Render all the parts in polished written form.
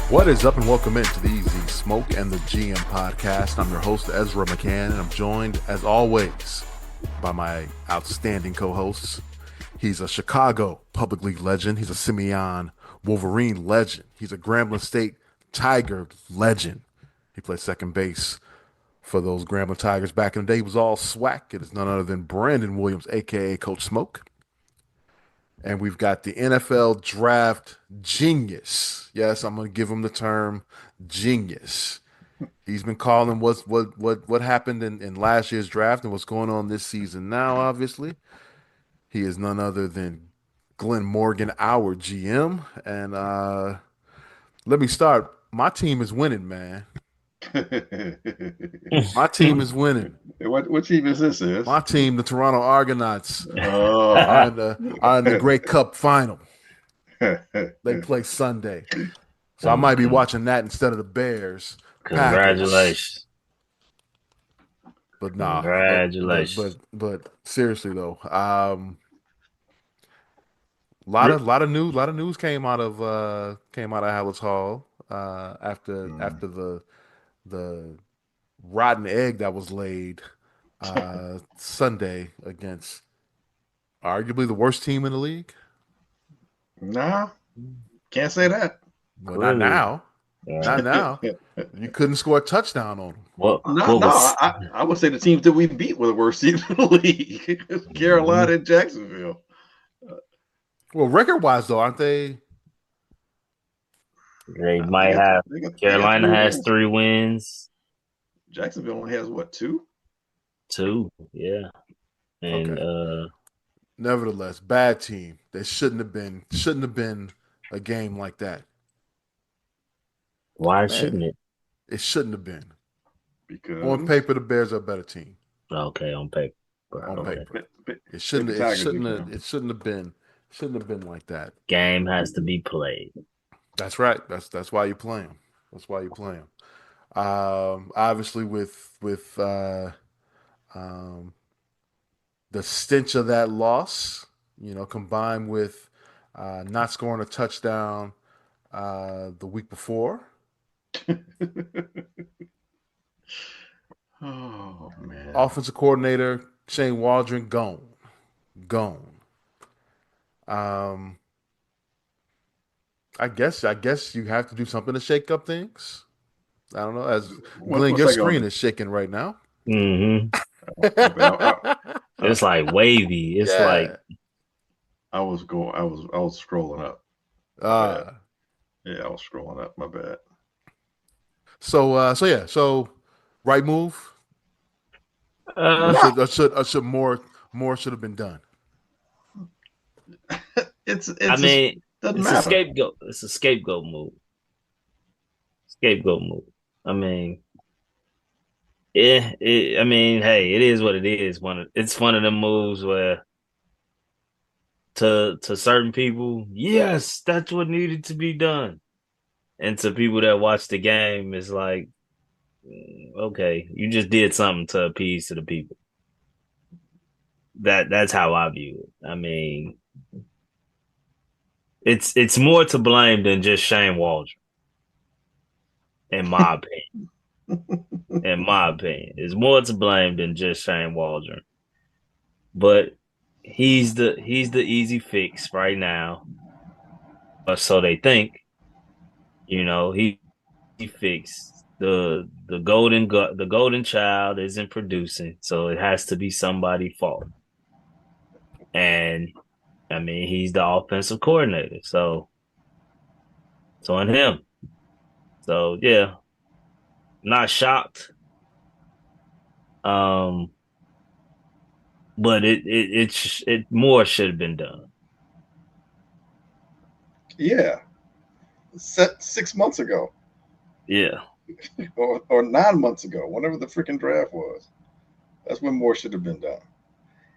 What is up, and welcome into the Easy Smoke and the GM podcast. I'm your host, Ezra McCann, and I'm joined, as always, by my outstanding co-hosts. He's a Chicago Public League legend. He's a Simeon Wolverine legend. He's a Grambling State Tiger legend. He played second base for those Grambling Tigers back in the day. He was all SWAC. It is none other than Brandon Williams, a.k.a. Coach Smoke. And we've got the NFL draft genius. Yes, I'm going to give him the term genius. He's been calling what happened in last year's draft and what's going on this season now, obviously. He is none other than Glenn Morgan, our GM. And let me start. My team is winning, man. My team is winning. What team is this? My team, the Toronto Argonauts, are in the Grey Cup final. They play Sunday. So I might be watching that instead of the Bears. Congratulations. But nah. Congratulations. But seriously though, lot of news came out of Halas Hall after the rotten egg that was laid Sunday against arguably the worst team in the league. Nah, can't say that. Well, not now. Not now. You couldn't score a touchdown on them. I would say the teams that we beat were the worst teams in the league. Carolina and Jacksonville. Well, record-wise, though, aren't they? They might have. Carolina has 3 wins. Jacksonville only has what, 2? 2, yeah. And okay. Nevertheless, bad team. They shouldn't have been a game like that. Why shouldn't it? It shouldn't have been. Because on paper, the Bears are a better team. Okay, on paper. It shouldn't have been like that. Game has to be played. That's right. That's why you play them. That's why you play them. Obviously, with the stench of that loss, combined with not scoring a touchdown the week before. Oh man! Offensive Coordinator Shane Waldron gone. I guess you have to do something to shake up things. I don't know. As Glenn, your screen is shaking right now. Mm-hmm. It's like wavy. It's like I was scrolling up. Yeah, I was scrolling up. My bad. So right move. Should more should have been done. It's a scapegoat. It's a scapegoat move. I mean, hey, it is what it is. It's one of them moves where to certain people, yes, that's what needed to be done. And to people that watch the game, it's like, okay, you just did something to appease to the people. That's how I view it. I mean, it's more to blame than just Shane Waldron. In my opinion, it's more to blame than just Shane Waldron. But he's the easy fix right now, or so they think. He fixed the golden child isn't producing, so it has to be somebody's fault. And I mean, he's the offensive coordinator, so it's on him. So yeah, not shocked. But it more should have been done. Yeah, 6 months ago. Yeah, or 9 months ago, whenever the freaking draft was. That's when more should have been done.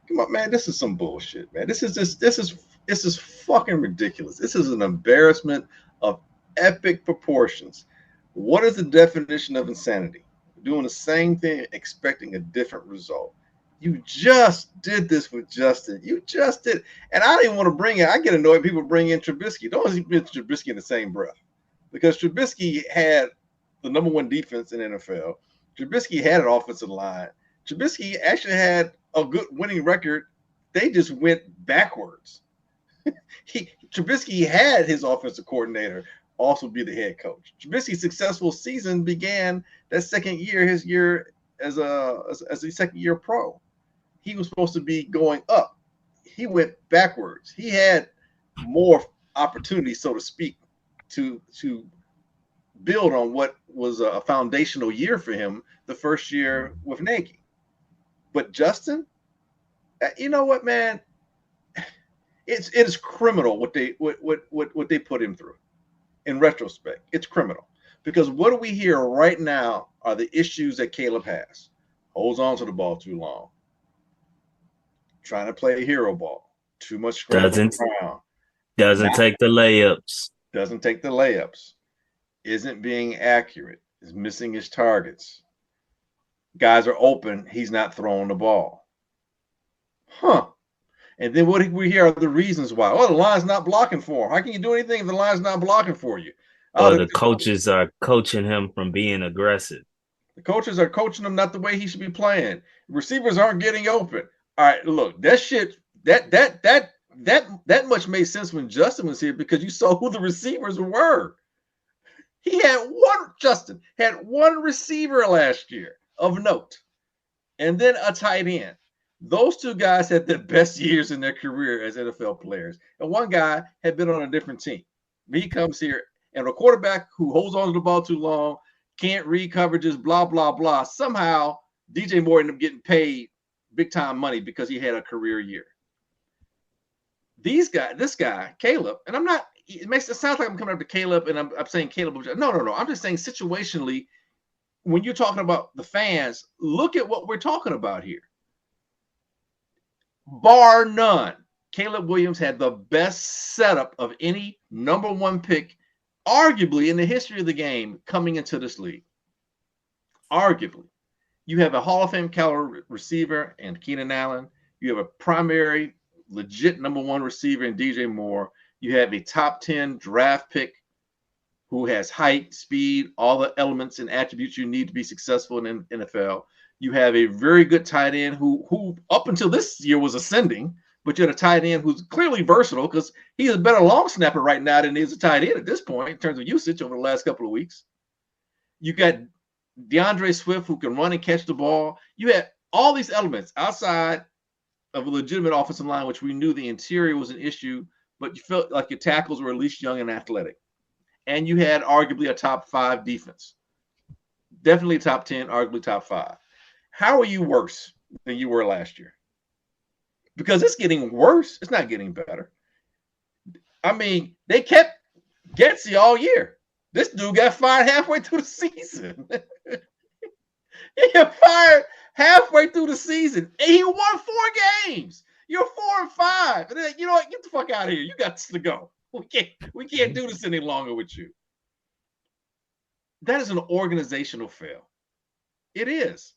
Come on, man, this is some bullshit, man. This is fucking ridiculous. This is an embarrassment of epic proportions. What is the definition of insanity? Doing the same thing, expecting a different result. You just did this with Justin. You just did. And I didn't want to bring it. I get annoyed when people bring in Trubisky. Don't bring Trubisky in the same breath. because Trubisky had the number one defense in the NFL. Trubisky had an offensive line. Trubisky actually had a good winning record. They just went backwards. Trubisky had his offensive coordinator also be the head coach. Trubisky's successful season began that second year, his year as a second year pro. He was supposed to be going up. He went backwards. He had more opportunity, so to speak, to build on what was a foundational year for him the first year with Nagy. But Justin, you know what, man? It is criminal what they put him through. In retrospect, it's criminal, because what do we hear right now are the issues that Caleb has. Holds on to the ball too long, trying to play a hero ball, too much scrambling around, doesn't take the layups, isn't being accurate, is missing his targets. Guys are open, he's not throwing the ball. And then what we hear are the reasons why. Oh, the line's not blocking for him. How can you do anything if the line's not blocking for you? The coaches are coaching him from being aggressive. The coaches are coaching him not the way he should be playing. Receivers aren't getting open. All right, look, that shit, that much made sense when Justin was here, because you saw who the receivers were. Justin had one receiver last year of note, and then a tight end. Those two guys had the best years in their career as NFL players. And one guy had been on a different team. He comes here, and a quarterback who holds on to the ball too long, can't read coverages, blah, blah, blah. Somehow, DJ Moore ended up getting paid big-time money because he had a career year. This guy, Caleb, and it sounds like I'm coming up to Caleb and I'm saying Caleb. No. I'm just saying situationally, when you're talking about the fans, look at what we're talking about here. Bar none, Caleb Williams had the best setup of any number one pick, arguably in the history of the game, coming into this league. Arguably. You have a Hall of Fame caliber receiver and Keenan Allen. You have a primary, legit number one receiver in DJ Moore. You have a top 10 draft pick who has height, speed, all the elements and attributes you need to be successful in NFL. You have a very good tight end who up until this year was ascending, but you had a tight end who's clearly versatile, because he's a better long snapper right now than he is a tight end at this point in terms of usage over the last couple of weeks. You got DeAndre Swift, who can run and catch the ball. You had all these elements outside of a legitimate offensive line, which we knew the interior was an issue, but you felt like your tackles were at least young and athletic. And you had arguably a top 5 defense. Definitely top 10, arguably top 5. How are you worse than you were last year? Because it's getting worse. It's not getting better. I mean, they kept Getsy all year. This dude got fired halfway through the season. He got fired halfway through the season, and he won 4 games. You're 4-5. And then, you know what? Get the fuck out of here. You got to go. We can't do this any longer with you. That is an organizational fail. It is.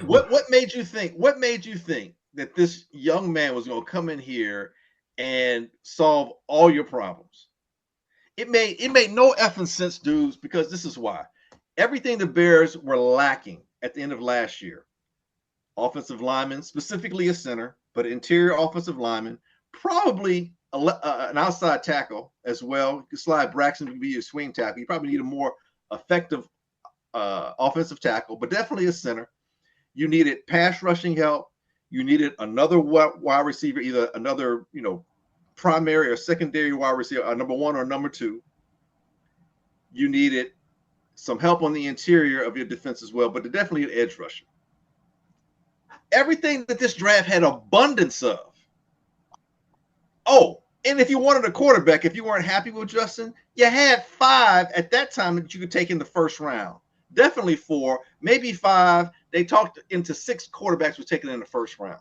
What made you think? What made you think that this young man was going to come in here and solve all your problems? It made no effing sense, dudes, because this is why. Everything the Bears were lacking at the end of last year, offensive linemen, specifically a center, but interior offensive lineman, probably an outside tackle as well. You could slide Braxton to be your swing tackle. You probably need a more effective offensive tackle, but definitely a center. You needed pass rushing help. You needed another wide receiver, either another, primary or secondary wide receiver, a number 1 or number 2. You needed some help on the interior of your defense as well, but definitely an edge rusher. Everything that this draft had abundance of. Oh, and if you wanted a quarterback, if you weren't happy with Justin, you had 5 at that time that you could take in the first round. Definitely 4, maybe 5. They talked into 6 quarterbacks were taken in the first round.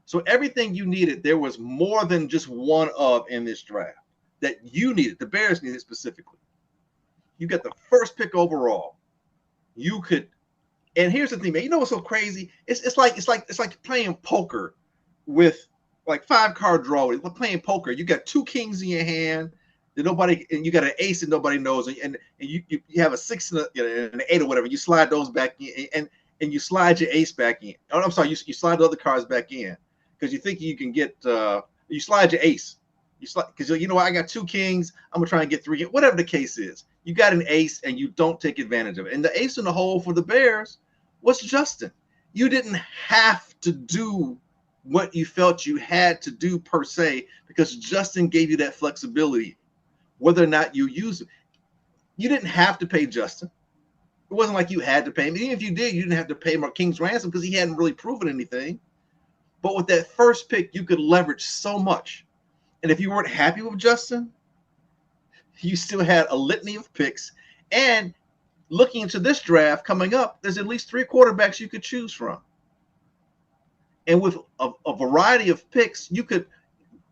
So everything you needed, there was more than just one of in this draft that you needed. The Bears needed specifically. You got the first pick overall. You could, and here's the thing, man. You know what's so crazy? It's like playing poker with like 5-card draw. It's like playing poker. You got 2 kings in your hand, Nobody, and you got an ace and nobody knows, and you have a 6 and an 8 or whatever. You slide those back in, and you slide your ace back in. Oh, I'm sorry, you slide the other cards back in because you think you can get. You slide your ace. You slide because you know what, I got 2 kings. I'm gonna try and get 3. Whatever the case is, you got an ace and you don't take advantage of it. And the ace in the hole for the Bears was Justin. You didn't have to do what you felt you had to do per se because Justin gave you that flexibility. Whether or not you use it, you didn't have to pay Justin. It wasn't like you had to pay him. Even if you did, you didn't have to pay him King's ransom because he hadn't really proven anything. But with that first pick, you could leverage so much. And if you weren't happy with Justin, you still had a litany of picks. And looking into this draft coming up, there's at least 3 quarterbacks you could choose from. And with a variety of picks, you could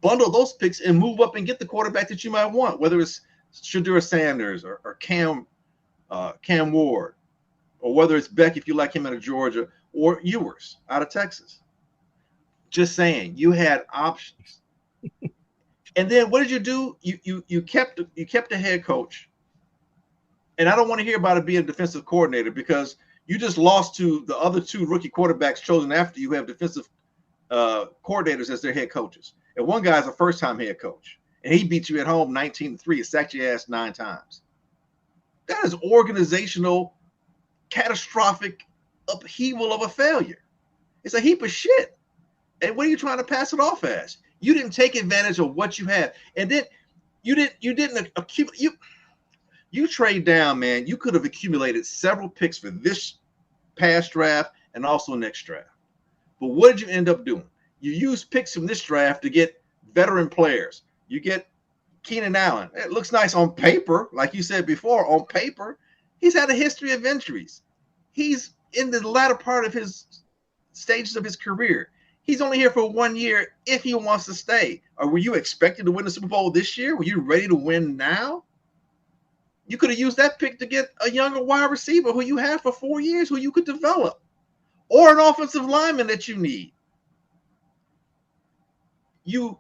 bundle those picks and move up and get the quarterback that you might want, whether it's Shedeur Sanders or Cam Ward, or whether it's Beck if you like him out of Georgia, or Ewers out of Texas. Just saying, you had options. And then what did you do? You kept the head coach. And I don't want to hear about it being a defensive coordinator because you just lost to the other 2 rookie quarterbacks chosen after you have defensive coordinators as their head coaches. And one guy's a first-time head coach, and he beat you at home 19-3. It sacked your ass 9 times. That is organizational, catastrophic upheaval of a failure. It's a heap of shit. And what are you trying to pass it off as? You didn't take advantage of what you had, and then you didn't accumulate. You trade down, man. You could have accumulated several picks for this past draft and also next draft. But what did you end up doing? You use picks from this draft to get veteran players. You get Keenan Allen. It looks nice on paper, like you said before. On paper, he's had a history of injuries. He's in the latter part of his stages of his career. He's only here for 1 year if he wants to stay. Or were you expected to win the Super Bowl this year? Were you ready to win now? You could have used that pick to get a younger wide receiver who you had for 4 years, who you could develop, or an offensive lineman that you need. You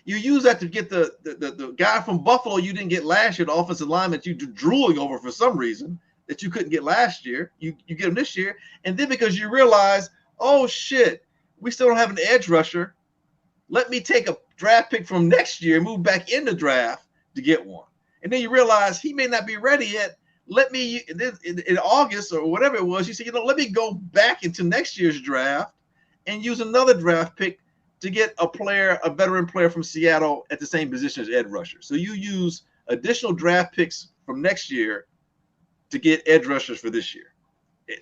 use that to get the guy from Buffalo you didn't get last year, the offensive lineman that you drooling over for some reason that you couldn't get last year. You get him this year, and then because you realize, oh shit, we still don't have an edge rusher. Let me take a draft pick from next year and move back in the draft to get one. And then you realize he may not be ready yet. Let me in August or whatever it was, you say, let me go back into next year's draft and use another draft pick to get a veteran player from Seattle at the same position as edge rusher. So you use additional draft picks from next year to get edge rushers for this year.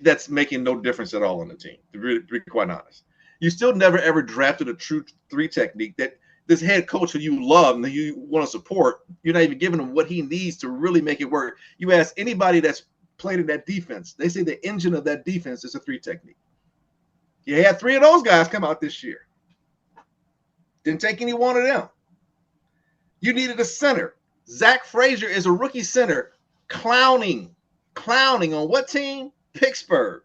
That's making no difference at all on the team, to be quite honest. You still never ever drafted a true 3 technique that this head coach who you love and you want to support, you're not even giving him what he needs to really make it work. You ask anybody that's played in that defense, they say the engine of that defense is a 3 technique. You had 3 of those guys come out this year. Didn't take any one of them. You needed a center. Zach Frazier is a rookie center clowning on what team? Pittsburgh.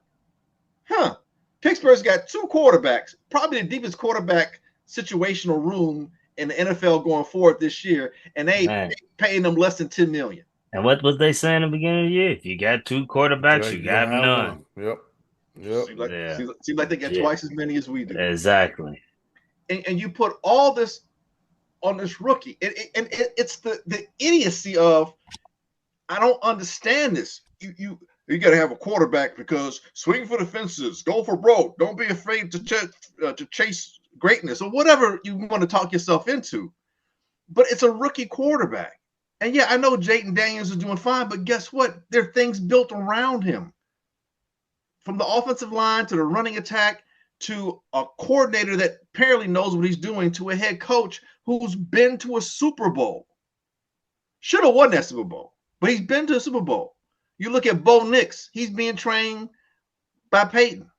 Pittsburgh's got 2 quarterbacks, probably the deepest quarterback situational room in the NFL going forward this year, and they paying them less than $10 million. And what was they saying in the beginning of the year? If you got 2 quarterbacks, you got none. Yep. Seems like they got twice as many as we do. Exactly. And you put all this on this rookie. And it's the idiocy of, I don't understand this. You got to have a quarterback because swing for the fences, go for broke, don't be afraid to chase greatness or whatever you want to talk yourself into. But it's a rookie quarterback. And yeah, I know Jayden Daniels is doing fine, but guess what? There are things built around him. From the offensive line to the running attack to a coordinator that apparently knows what he's doing to a head coach who's been to a Super Bowl. Should have won that Super Bowl, but he's been to a Super Bowl. You look at Bo Nix, he's being trained by Peyton.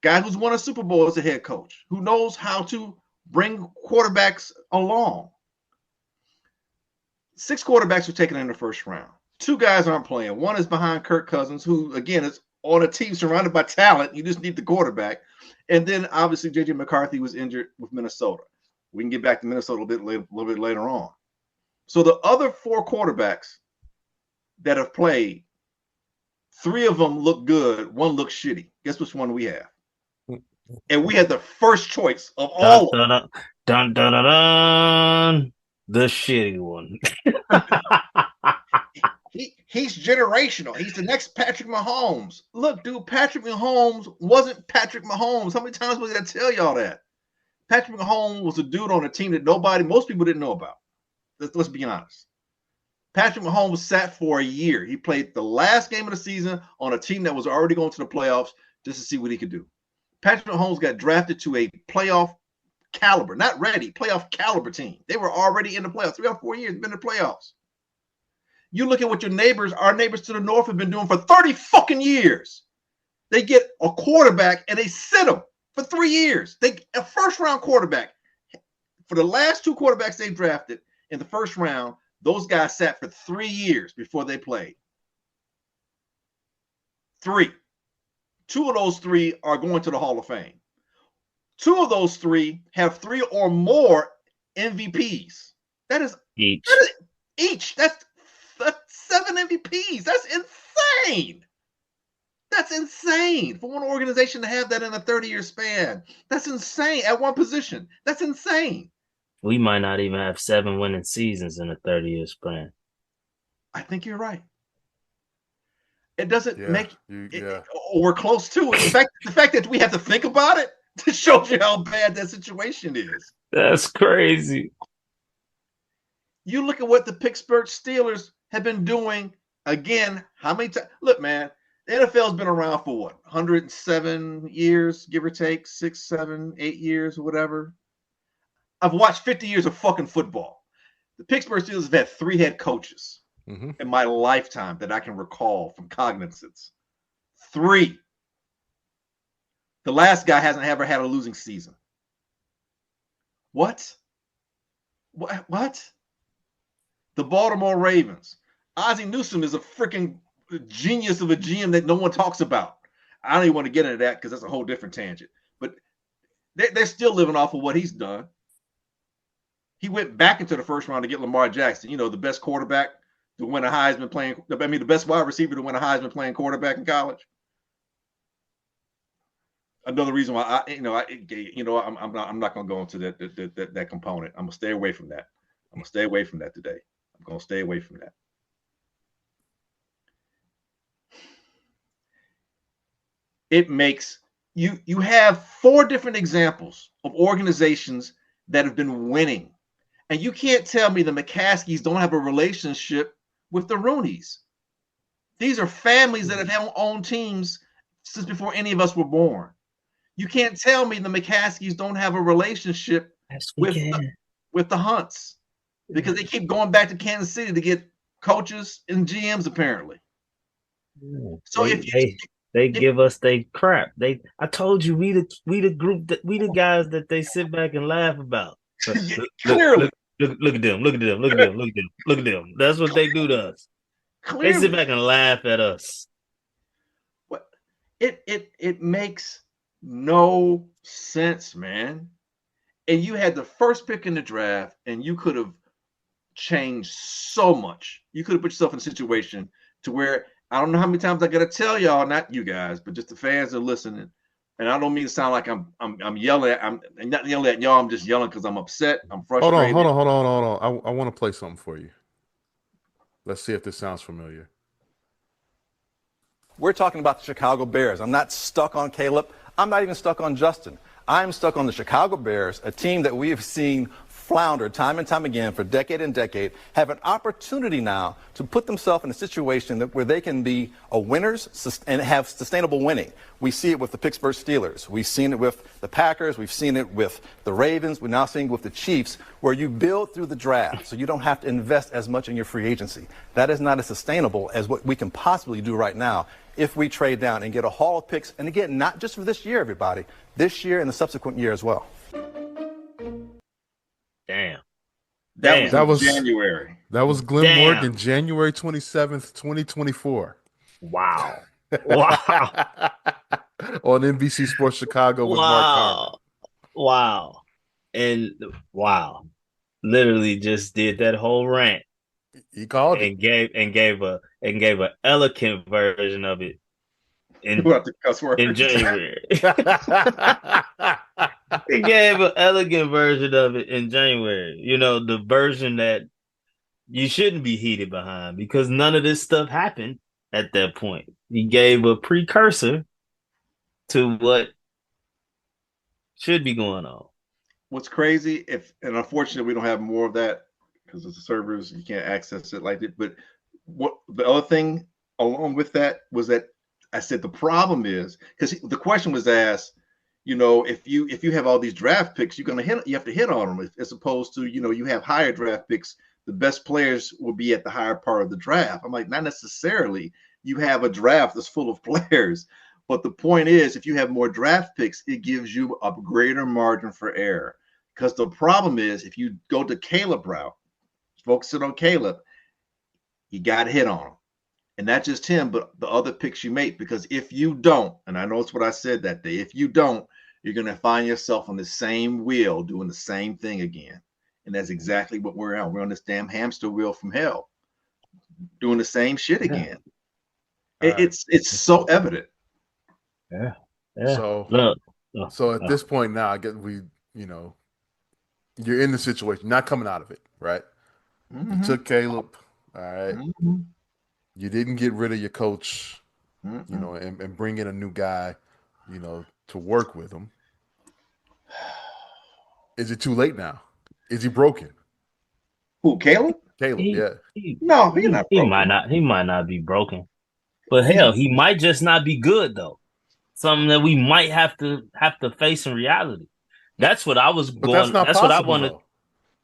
Guy who's won a Super Bowl as a head coach, who knows how to bring quarterbacks along. 6 quarterbacks were taken in the first round. 2 guys aren't playing. One is behind Kirk Cousins, who, again, is on a team surrounded by talent. You just need the quarterback. And then, obviously, J.J. McCarthy was injured with Minnesota. We can get back to Minnesota a little bit later on. So the other 4 quarterbacks that have played, 3 of them look good, 1 looks shitty. Guess which one we have? And we had the first choice of all. Dun, dun, dun, dun, dun, dun. The shitty one. He's generational. He's the next Patrick Mahomes. Look, dude, Patrick Mahomes wasn't Patrick Mahomes. How many times was I tell y'all that? Patrick Mahomes was a dude on a team that most people didn't know about. Let's be honest. Patrick Mahomes sat for a year. He played the last game of the season on a team that was already going to the playoffs just to see what he could do. Patrick Mahomes got drafted to a playoff caliber, not ready, playoff caliber team. They were already in the playoffs. 3 or 4 years, been in the playoffs. You look at what our neighbors to the north have been doing for 30 fucking years. They get a quarterback and they sit him for 3 years. A first-round quarterback. For the last 2 quarterbacks they drafted in the first round, those guys sat for 3 years before they played. 3. 2 of those 3 are going to the Hall of Fame. 2 of those 3 have 3 or more MVPs. That is each. That's 7 MVPs. That's insane. That's insane for one organization to have that in a 30-year span. That's insane at one position. That's insane. We might not even have 7 winning seasons in a 30-year span. I think you're right. It doesn't make we're close to it. The fact that we have to think about it shows you how bad that situation is. That's crazy. You look at what the Pittsburgh Steelers have been doing again. How many times? Look, man, the NFL's been around for what? 107 years, give or take, 6, 7, 8 years, or whatever. I've watched 50 years of fucking football. The Pittsburgh Steelers have had 3 head coaches in my lifetime that I can recall from cognizance. 3. The last guy hasn't ever had a losing season. What? The Baltimore Ravens. Ozzie Newsome is a freaking genius of a GM that no one talks about. I don't even want to get into that because that's a whole different tangent. But they're still living off of what he's done. He went back into the first round to get Lamar Jackson, the best quarterback to win a Heisman the best wide receiver to win a Heisman playing quarterback in college. Another reason why I'm not going to go into that component. I'm going to stay away from that. I'm going to stay away from that today. I'm going to stay away from that. It makes you have 4 different examples of organizations that have been winning. And you can't tell me the McCaskies don't have a relationship with the Rooneys. These are families that have owned teams since before any of us were born. You can't tell me the McCaskies don't have a relationship with the Hunts because they keep going back to Kansas City to get coaches and GMs apparently. So they give us they crap. I told you we the group that we the guys that they sit back and laugh about. Clearly. Look at them. That's what they do to us. Clearly. They sit back and laugh at us. What it makes no sense, man. And you had the first pick in the draft, and you could have changed so much. You could have put yourself in a situation to where I don't know how many times I gotta tell y'all, not you guys, but just the fans that are listening. And I don't mean to sound like I'm yelling at I'm not yelling at y'all. I'm just yelling because I'm upset. I'm frustrated. Hold on. I want to play something for you. Let's see if this sounds familiar. We're talking about the Chicago Bears. I'm not stuck on Caleb. I'm not even stuck on Justin. I'm stuck on the Chicago Bears, a team that we have seen flounder time and time again for decade and decade, have an opportunity now to put themselves in a situation where they can be a winners and have sustainable winning. We see it with the Pittsburgh Steelers. We've seen it with the Packers. We've seen it with the Ravens. We're now seeing it with the Chiefs, where you build through the draft so you don't have to invest as much in your free agency. That is not as sustainable as what we can possibly do right now if we trade down and get a haul of picks. And again, not just for this year, everybody, this year and the subsequent year as well. Damn. That was January. That was Glenn Morgan, January 27th, 2024. Wow. On NBC Sports Chicago with Mark Carman. Wow. And wow, literally just did that whole rant He called it. and gave a eloquent version of it in What the cuss words? January. He gave an elegant version of it in January. You know, the version that you shouldn't be heated behind because none of this stuff happened at that point. He gave a precursor to what should be going on. What's crazy, and unfortunately we don't have more of that because of the servers, you can't access it like that. But what the other thing along with that was that I said the problem is because the question was asked, if you have all these draft picks, you have to hit on them as opposed to you have higher draft picks. The best players will be at the higher part of the draft. I'm like, not necessarily. You have a draft that's full of players. But the point is, if you have more draft picks, it gives you a greater margin for error. Because the problem is, if you go to Caleb route, focusing on Caleb, you got to hit on him. And not just him, but the other picks you make. Because if you don't, and I know it's what I said that day, if you don't, you're going to find yourself on the same wheel doing the same thing again. And that's exactly what we're on. We're on this damn hamster wheel from hell, doing the same shit again. Yeah. It's so evident. Yeah. So at this point now, I guess you're in the situation, not coming out of it, right? Mm-hmm. You took Caleb, all right. Mm-hmm. You didn't get rid of your coach, and bring in a new guy, to work with him. Is it too late now? Is he broken? Who, Caleb? Caleb, yeah. No, he's not broken. He might not be broken. But hell, he might just not be good though. Something that we might have to face in reality. That's what I was going. That's what I wanted.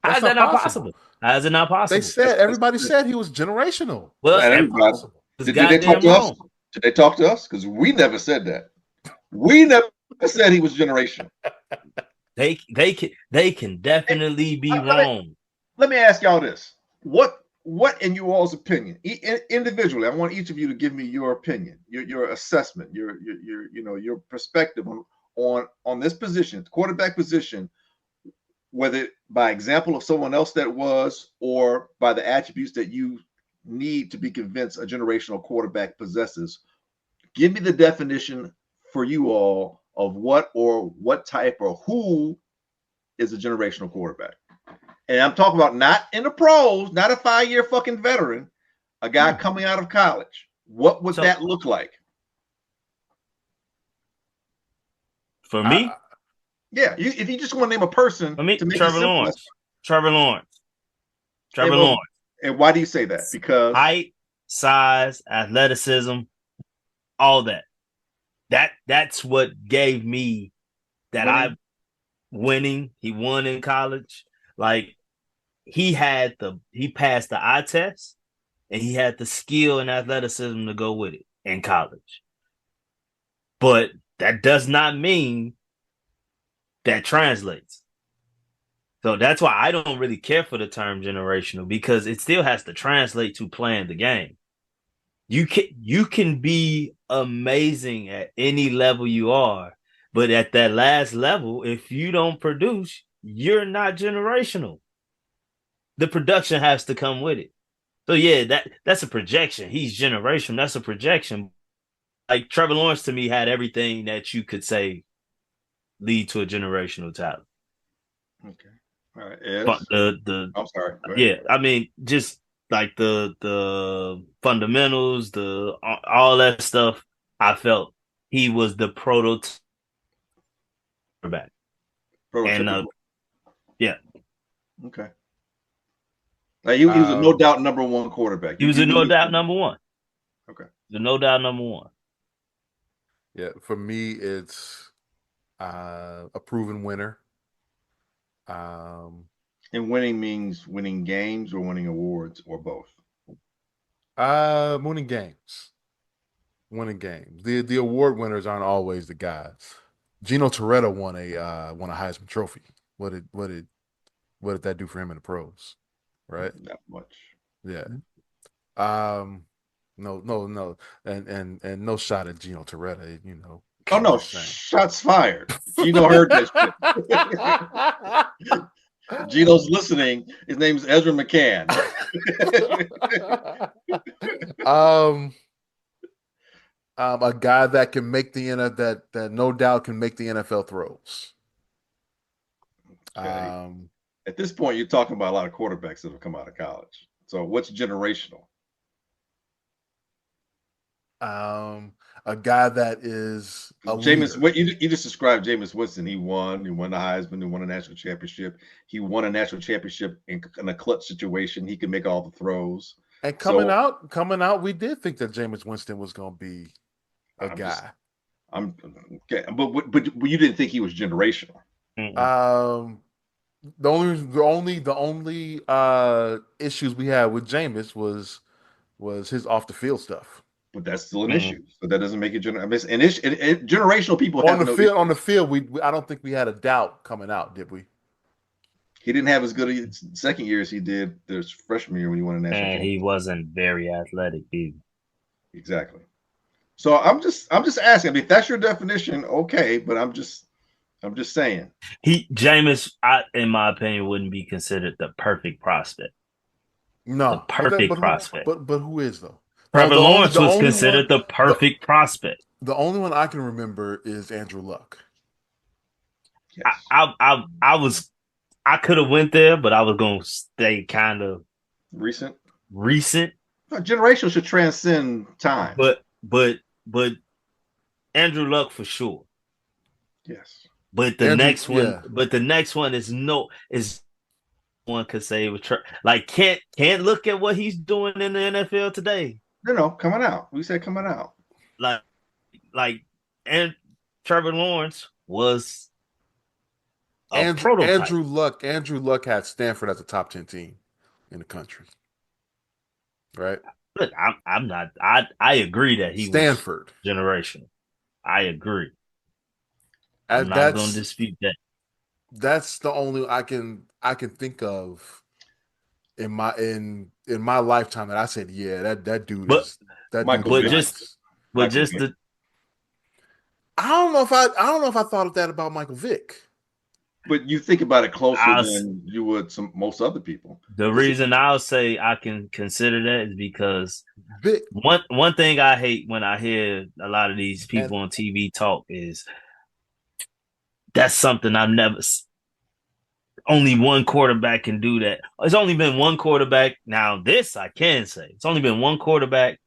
How is that not possible? How is it not possible? Everybody said he was generational. Well, did they talk to us? Did they talk to us? Because we never said that. We never said he was generational. They can definitely be wrong. Let me ask y'all this: What in you all's opinion, individually, I want each of you to give me your opinion, your assessment, your perspective on this position, the quarterback position, whether by example of someone else that was, or by the attributes that you need to be convinced a generational quarterback possesses. Give me the definition for you all of what type or who is a generational quarterback. And I'm talking about not in the pros, not a 5-year fucking veteran, a guy coming out of college. What would that look like? For me? Yeah, if you just want to name a person. For me, Trevor Lawrence. And why do you say that? Because height, size, athleticism, all that. That's what gave me that winning. He won in college. Like he passed the eye test, and he had the skill and athleticism to go with it in college. But that does not mean that translates. So that's why I don't really care for the term generational, because it still has to translate to playing the game. You can be amazing at any level you are, but at that last level, if you don't produce, you're not generational. The production has to come with it. So yeah, that's a projection. He's generational. That's a projection. Like Trevor Lawrence to me had everything that you could say lead to a generational talent. Okay. All right. But I'm sorry. Yeah, I mean, just like the fundamentals, all that stuff, I felt he was the prototype quarterback. And yeah. Okay. Like he was a no doubt number one quarterback. He was a no doubt number one. Okay. The no doubt number one. Yeah, for me, it's a proven winner. And winning means winning games or winning awards or both. Winning games. Winning games. The award winners aren't always the guys. Gino Toretta won a Heisman Trophy. What did that do for him in the pros? Right? Not much. Yeah. No. And no shot at Gino Toretta, Oh no, shots fired. Gino heard that shit. Gino's listening. His name's Ezra McCann. A guy that can make the that no doubt can make the NFL throws. Okay. At this point, you're talking about a lot of quarterbacks that have come out of college. So what's generational? A guy that is a Jameis. leader. You just described Jameis Winston. He won the Heisman. He won a national championship. He won a national championship in a clutch situation. He could make all the throws. And coming out, we did think that Jameis Winston was going to be a guy. Okay, but you didn't think he was generational. The only issues we had with Jameis was his off the field stuff. But that's still an issue. So that doesn't make it generational people on the field. I don't think we had a doubt coming out, did we? He didn't have as good a second year as he did this freshman year when he won a national championship. And he wasn't very athletic either. Exactly. So I'm just asking. I mean, if that's your definition, okay. But I'm just saying. Jameis, in my opinion, wouldn't be considered the perfect prospect. No, the perfect prospect. But who is though? Trevor Lawrence was considered the perfect prospect. The only one I can remember is Andrew Luck. Yes. I could have went there, but I was going to stay kind of recent. Generational should transcend time. But Andrew Luck for sure. Yes. But the next one is one could say can't look at what he's doing in the NFL today. No, coming out. We said coming out. And Trevor Lawrence was Andrew Luck had Stanford as a top 10 team in the country. Right? Look, I'm not. I agree that he Stanford was generational. I agree. I'm not going to dispute that. That's the only I can think of in my lifetime that I said, yeah, that dude is that Michael dude is I don't know if I thought of that about Michael Vick. But you think about it closer than you would most other people. The reason I'll say I can consider that is because one thing I hate when I hear a lot of these people on TV talk is that's something I've never. Only one quarterback can do that. It's only been one quarterback. Now this I can say it's only been one quarterback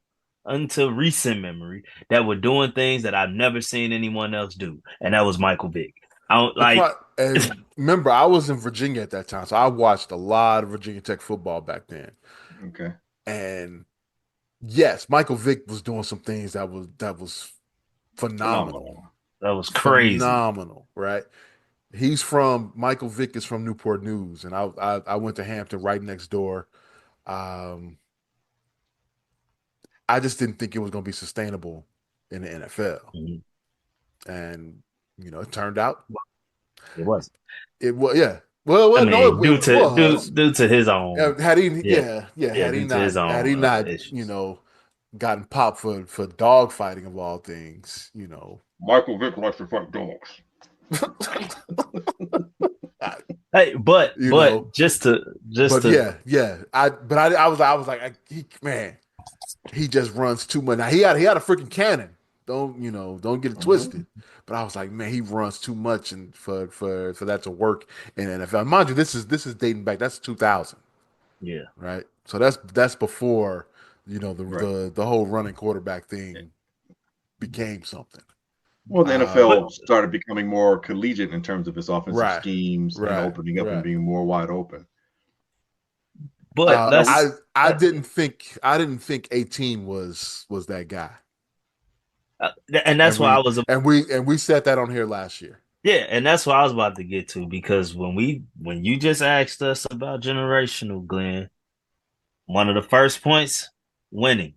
until recent memory that were doing things that I've never seen anyone else do, and that was Michael Vick. And remember, I was in Virginia at that time, so I watched a lot of Virginia Tech football back then. Okay. And yes, Michael Vick was doing some things that was phenomenal. That was crazy. Phenomenal, right? Michael Vick is from Newport News, and I went to Hampton right next door. I just didn't think it was going to be sustainable in the NFL. Mm-hmm. And it turned out it was. It was, yeah. Well, due to his own. Had he not gotten popped for dog fighting of all things, Michael Vick likes to fight dogs. Hey, but just to I was like, he just runs too much. Now he had a freaking cannon. Don't get it twisted. But I was like, man, he runs too much, and for that to work in the NFL. Mind you, this is dating back. That's 2000. Yeah. Right. So that's before the whole running quarterback thing became something. Well, the NFL started becoming more collegiate in terms of its offensive schemes and opening up and being more wide open. But I didn't think 18 was that guy. And that's why I was, and we said that on here last year. Yeah, and that's what I was about to get to, because when you just asked us about generational, Glenn, one of the first points, winning.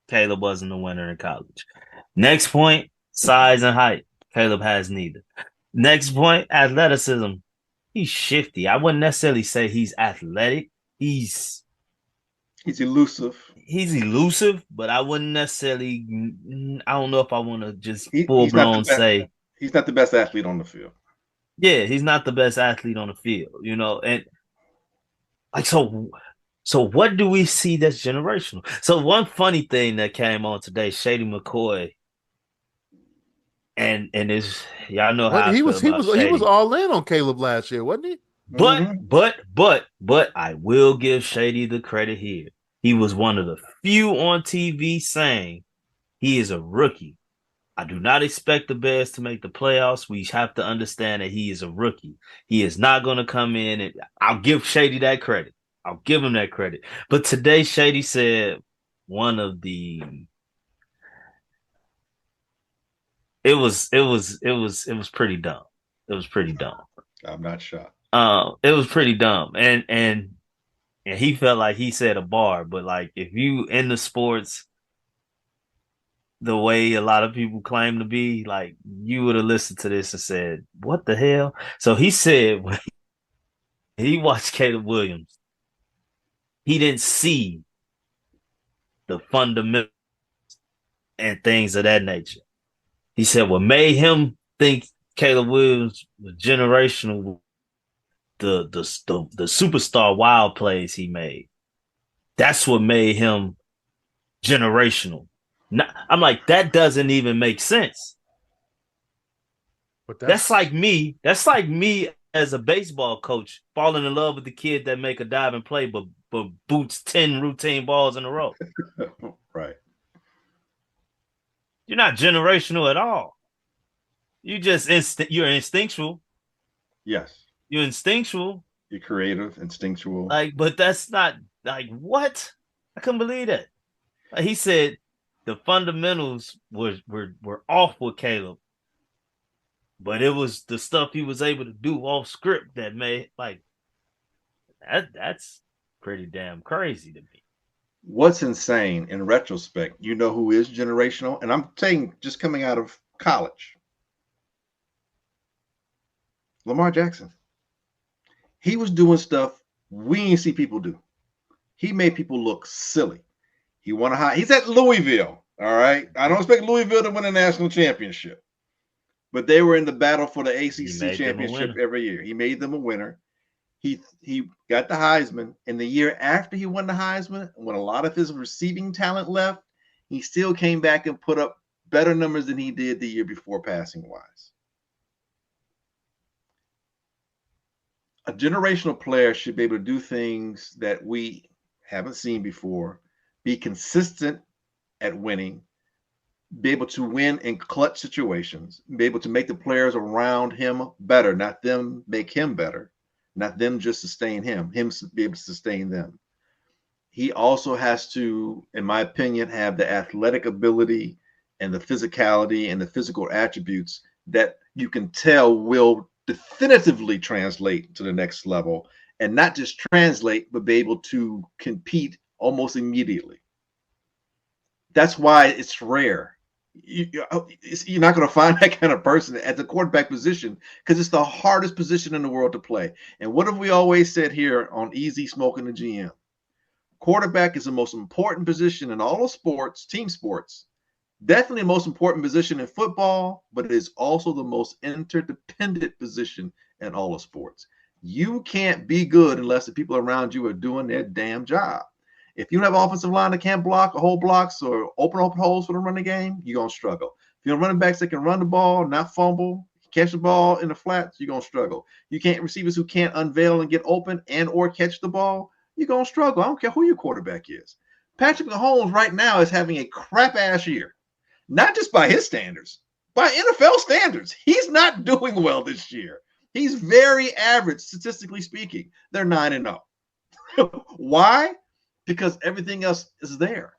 Caleb wasn't a winner in college. Next point, size and height. Caleb has neither. Next point, athleticism. He's shifty. I wouldn't necessarily say he's athletic. He's elusive. he's elusive, but I wouldn't necessarily. I don't know if I want to just full he's not the blown best. say He's not the best athlete on the field. yeah, he's not the best athlete on the field, and like so what do we see that's generational? So one funny thing that came on today, Shady McCoy, and is y'all know What how I he feel was he about was he was Shady. all in on Caleb last year, wasn't he? But I will give Shady the credit here. He was one of the few on TV saying he is a rookie. I do not expect the Bears to make the playoffs. We have to understand that he is a rookie. He is not going to come in, and I'll give Shady that credit. I'll give him that credit. But today, Shady said one of the it was pretty dumb. It was pretty dumb. I'm not shocked. It was pretty dumb, and he felt like he set a bar. But like, if you in the sports the way a lot of people claim to be, like, you would have listened to this and said, "What the hell?" So he said when he watched Caleb Williams, he didn't see the fundamentals and things of that nature. He said what made him think Caleb Williams was generational, the superstar wild plays he made. That's what made him generational. I'm like, that doesn't even make sense. But That's like me. That's like me as a baseball coach falling in love with the kid that make a diving play, but boots 10 routine balls in a row. Right. You're not generational at all. You just you're instinctual. Yes. You're instinctual. You're creative, instinctual. Like, but that's not like what? I couldn't believe that. Like, he said the fundamentals were off with Caleb. But it was the stuff he was able to do off script that made like that's pretty damn crazy to me. What's insane in retrospect, you know who is generational? And I'm saying just coming out of college. Lamar Jackson. He was doing stuff we ain't see people do. He made people look silly. He won a high. He's at Louisville. All right. I don't expect Louisville to win a national championship, but they were in the battle for the ACC championship every year. He made them a winner. He got the Heisman. And the year after he won the Heisman, when a lot of his receiving talent left, he still came back and put up better numbers than he did the year before passing wise. A generational player should be able to do things that we haven't seen before, be consistent at winning, be able to win in clutch situations, be able to make the players around him better, not them make him better, not them just sustain him be able to sustain them. He also has to, in my opinion, have the athletic ability and the physicality and the physical attributes that you can tell will definitively translate to the next level, and not just translate, but be able to compete almost immediately. That's why it's rare. You're not going to find that kind of person at the quarterback position because it's the hardest position in the world to play. And what have we always said here on Easy Smoking the GM? Quarterback is the most important position in all of sports, team sports. Definitely the most important position in football, but it is also the most interdependent position in all of sports. You can't be good unless the people around you are doing their damn job. If you don't have an offensive line that can't block a whole blocks or open holes for the running game, you're going to struggle. If you have running backs that can run the ball, not fumble, catch the ball in the flats, you're going to struggle. You can't receivers who can't unveil and get open and or catch the ball, you're going to struggle. I don't care who your quarterback is. Patrick Mahomes right now is having a crap-ass year. Not just by his standards, by NFL standards. He's not doing well this year. He's very average, statistically speaking. They're 9-0. Why? Because everything else is there.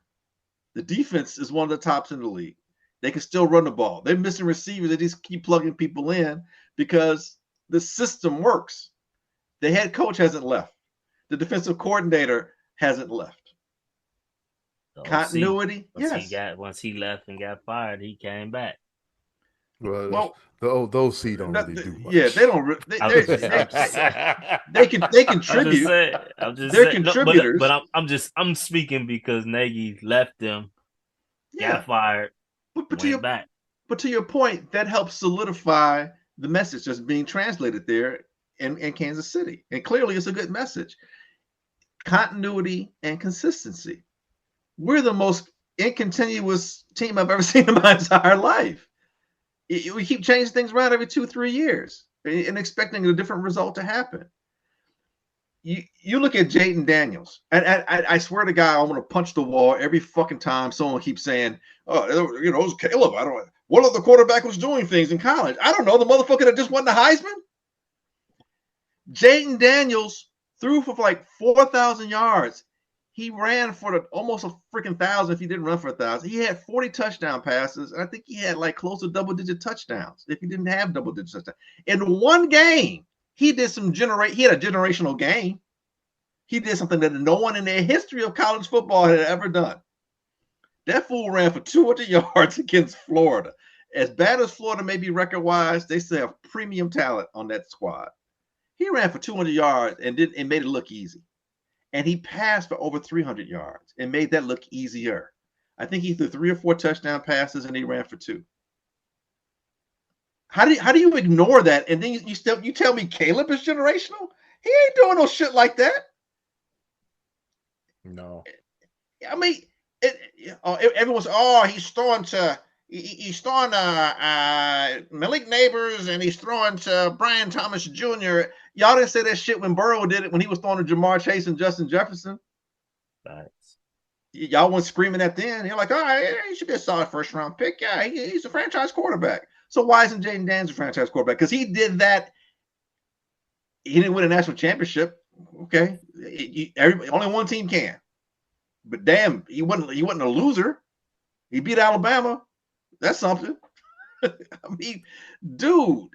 The defense is one of the tops in the league. They can still run the ball. They're missing receivers. They just keep plugging people in because the system works. The head coach hasn't left. The defensive coordinator hasn't left. Continuity, once he left and got fired, he came back. Well, those C don't really do much. Yeah, they don't. They contribute. They're contributors. But I'm speaking because Nagy left them, got fired, went back. But to your point, that helps solidify the message that's being translated there in Kansas City, and clearly it's a good message. Continuity and consistency. We're the most incontinuous team I've ever seen in my entire life. We keep changing things around every 2-3 years and expecting a different result to happen. You look at Jayden Daniels, and I swear to God, I'm going to punch the wall every fucking time someone keeps saying, "Oh, it was Caleb." I don't know what other quarterback was doing things in college. I don't know. The motherfucker that just won the Heisman. Jayden Daniels threw for like 4,000 yards. He ran for almost a freaking 1,000 if he didn't run for 1,000. He had 40 touchdown passes, and I think he had like close to double-digit touchdowns if he didn't have double-digit touchdowns. In one game, he did he had a generational game. He did something that no one in the history of college football had ever done. That fool ran for 200 yards against Florida. As bad as Florida may be record-wise, they still have premium talent on that squad. He ran for 200 yards and made it look easy. And he passed for over 300 yards and made that look easier. I think he threw 3 or 4 touchdown passes and he ran for 2. How do you ignore that? And then you tell me Caleb is generational? He ain't doing no shit like that. No. I mean, everyone's he's throwing Malik Neighbors and he's throwing to Brian Thomas Jr. Y'all didn't say that shit when Burrow did it when he was throwing to Jamar Chase and Justin Jefferson. Thanks. Y'all weren't screaming at then. You're like, all right, he should be a solid first round pick. Yeah, he's a franchise quarterback. So why isn't Jayden Daniels a franchise quarterback? Because he did that. He didn't win a national championship. Okay, only one team can. But damn, he wasn't a loser. He beat Alabama. That's something. I mean, dude,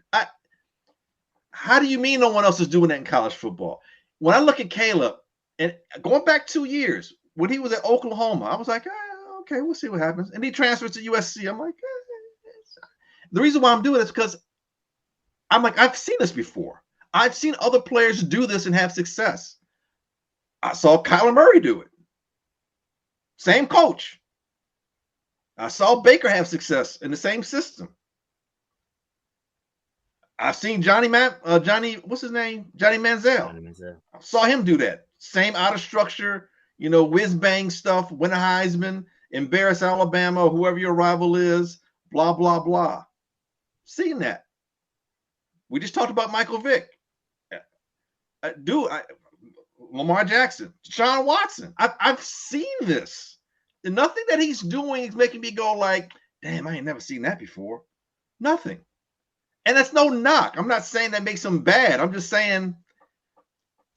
how do you mean no one else is doing that in college football? When I look at Caleb, and going back 2 years, when he was at Oklahoma, I was like, okay, we'll see what happens. And he transfers to USC. I'm like, the reason why I'm doing this is because I'm like, I've seen this before. I've seen other players do this and have success. I saw Kyler Murray do it. Same coach. I saw Baker have success in the same system. I've seen Johnny, what's his name? Johnny Manziel. I saw him do that. Same out of structure, whiz bang stuff, win a Heisman, embarrass Alabama or whoever your rival is, blah, blah, blah. Seen that. We just talked about Michael Vick. Lamar Jackson, Deshaun Watson. I've seen this. And nothing that he's doing is making me go like, damn, I ain't never seen that before. Nothing. And that's no knock. I'm not saying that makes him bad. I'm just saying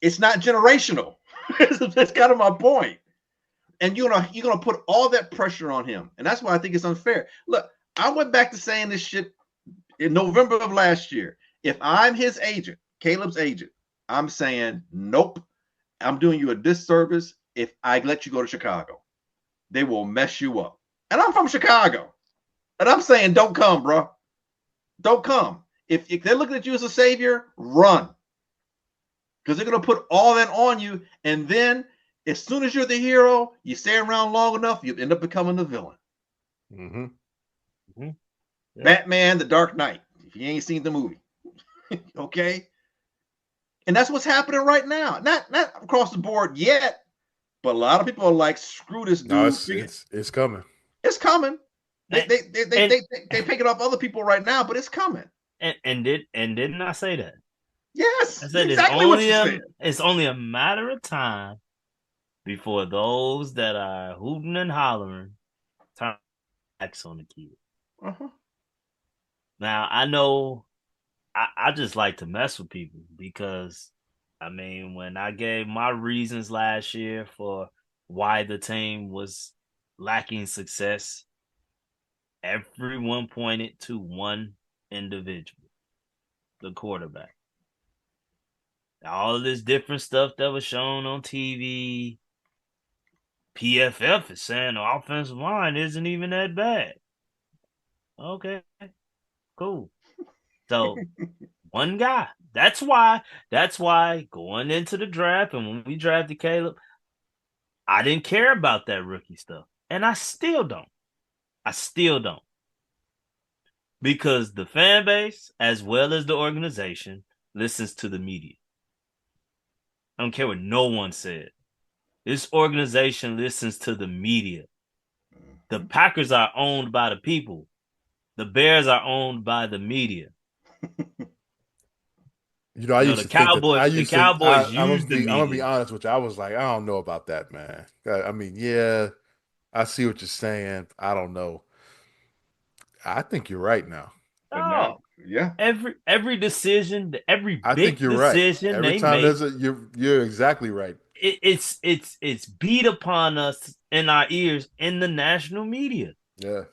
it's not generational. That's kind of my point. And you're gonna put all that pressure on him. And that's why I think it's unfair. Look, I went back to saying this shit in November of last year. If I'm his agent, Caleb's agent, I'm saying, nope, I'm doing you a disservice if I let you go to Chicago. They will mess you up. And I'm from Chicago. And I'm saying, don't come, bro. Don't come. If they're looking at you as a savior, run. Because they're going to put all that on you. And then as soon as you're the hero, you stay around long enough, you end up becoming the villain. Mm-hmm. Mm-hmm. Yeah. Batman, The Dark Knight. If you ain't seen the movie. Okay? And that's what's happening right now. Not across the board yet, but a lot of people are like, screw this dude. No, it's coming. It's coming. They pick it off other people right now, but it's coming. And didn't I say that? Yes, I said exactly it's only a matter of time before those that are hooting and hollering turn backs on the kid. Uh-huh. Now I know I just like to mess with people because I mean when I gave my reasons last year for why the team was lacking success, everyone pointed to one individual, the quarterback. All of this different stuff that was shown on TV, PFF is saying the offensive line isn't even that bad. Okay. Cool. So one guy. That's why going into the draft and when we drafted Caleb, I didn't care about that rookie stuff. And I still don't. Because the fan base, as well as the organization, listens to the media. I don't care what no one said. This organization listens to the media. The Packers are owned by the people. The Bears are owned by the media. I used to think that the Cowboys use the media. I'm gonna be honest with you. I was like, I don't know about that, man. I mean, yeah, I see what you're saying. I don't know. I think you're right now. But now, yeah. Every decision, every I big think you're decision right. Every they time make, you're exactly right. It's beat upon us in our ears in the national media. Yeah.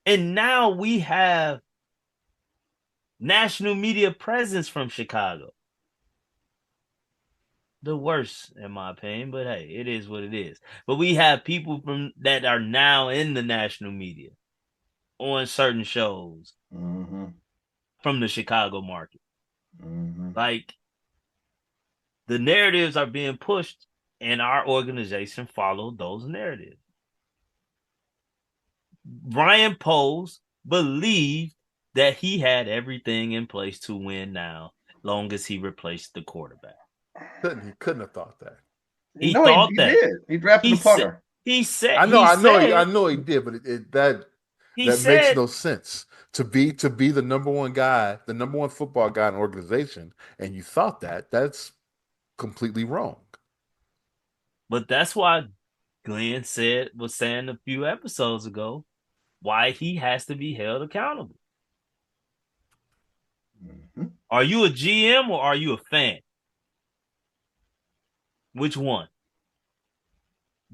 And now we have national media presence from Chicago. The worst, in my opinion, but hey, it is what it is. But we have people that are now in the national media on certain shows from the Chicago market. Like, the narratives are being pushed, and our organization followed those narratives. Ryan Poles believed that he had everything in place to win now, long as he replaced the quarterback. He couldn't have thought that. He thought that. Did. He drafted the punter. He said. I know he did, but that makes no sense. To be the number one guy, the number one football guy in an organization, and you thought that's completely wrong. But that's why Glenn was saying a few episodes ago why he has to be held accountable. Are you a GM or are you a fan? Which one?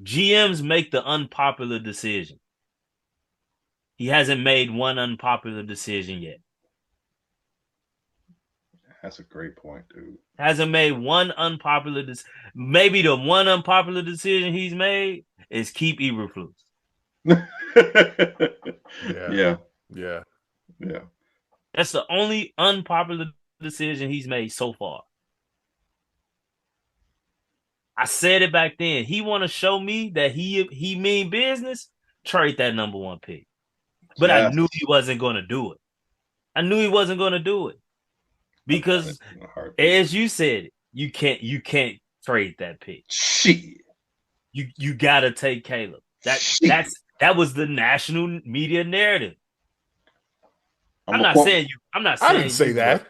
GMs make the unpopular decision. He hasn't made one unpopular decision yet. That's a great point, dude. Hasn't made one unpopular decision. Maybe the one unpopular decision he's made is keep Eberflus. Yeah. That's the only unpopular decision he's made so far. I said it back then. He want to show me that he mean business. Trade that number one pick. But I knew he wasn't going to do it. Because as you said, you can't trade that pick. Shit. You gotta take Caleb. That was the national media narrative. I'm not saying I didn't say that.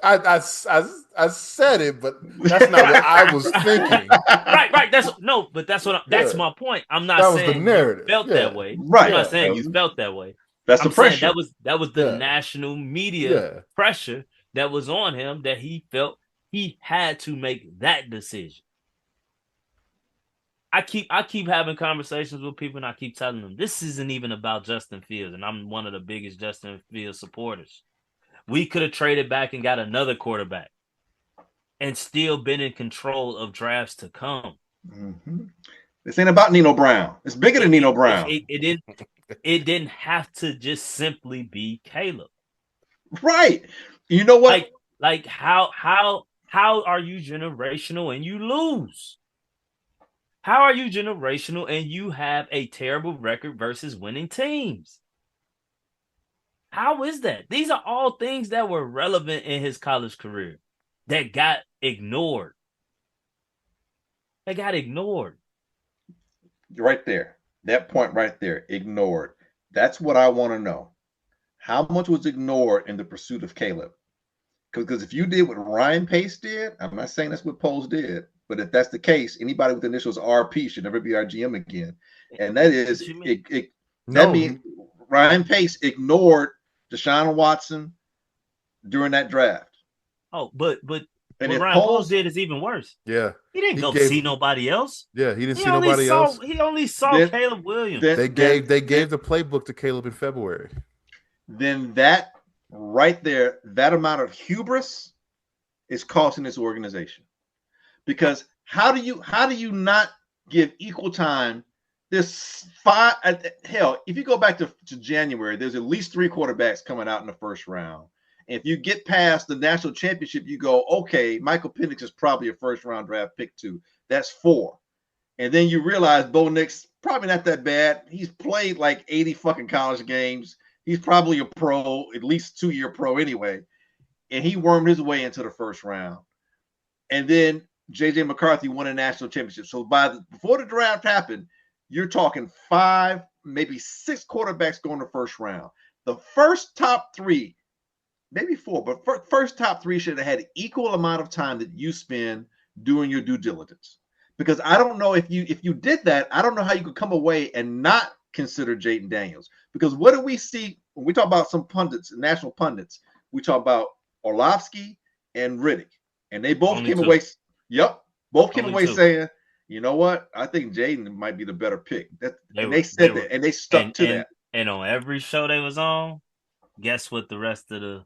I said it, but that's not what I was thinking. Right. That's my point. I'm not saying was the narrative. You felt that way. Right. I'm not saying you felt that way. That's the pressure. That was the national media pressure that was on him, that he felt he had to make that decision. I keep having conversations with people, and I keep telling them this isn't even about Justin Fields, and I'm one of the biggest Justin Fields supporters. We could have traded back and got another quarterback and still been in control of drafts to come. This ain't about Nino Brown. It's bigger than Nino Brown. It didn't have to just simply be Caleb. Right. You know what? Like how are you generational and you lose? How are you generational and you have a terrible record versus winning teams? How is that? These are all things that were relevant in his college career that got ignored. You're right there. That point right there, ignored. That's what I want to know. How much was ignored in the pursuit of Caleb? Because if you did what Ryan Pace did, I'm not saying that's what Poles did, but if that's the case, anybody with initials RP should never be our GM again. And that is, that means Ryan Pace ignored Deshaun Watson during that draft. Oh, but what Ryan Poles did is even worse. Yeah. He didn't go see nobody else. Yeah, he didn't see nobody else. He only saw Caleb Williams. They gave the playbook to Caleb in February. Then that right there, that amount of hubris is costing this organization. Because how do you not give equal time There's five. Hell, if you go back to January, there's at least 3 quarterbacks coming out in the first round. And if you get past the national championship, you go, okay, Michael Penix is probably a first round draft pick too. That's 4. And then you realize Bo Nix probably not that bad. He's played like 80 fucking college games. He's probably a pro, at least 2-year pro anyway. And he wormed his way into the first round. And then J.J. McCarthy won a national championship. So before the draft happened, you're talking 5, maybe 6 quarterbacks going the first round. The first top 3, maybe 4, but first top 3 should have had equal amount of time that you spend doing your due diligence. Because I don't know if you did that, I don't know how you could come away and not consider Jaden Daniels. Because what do we see when we talk about some pundits, national pundits? We talk about Orlovsky and Riddick, and they both came away. Yep, both came away saying, "You know what? I think Jaden might be the better pick." They said that, and they stuck to that. And on every show they was on, guess what the rest of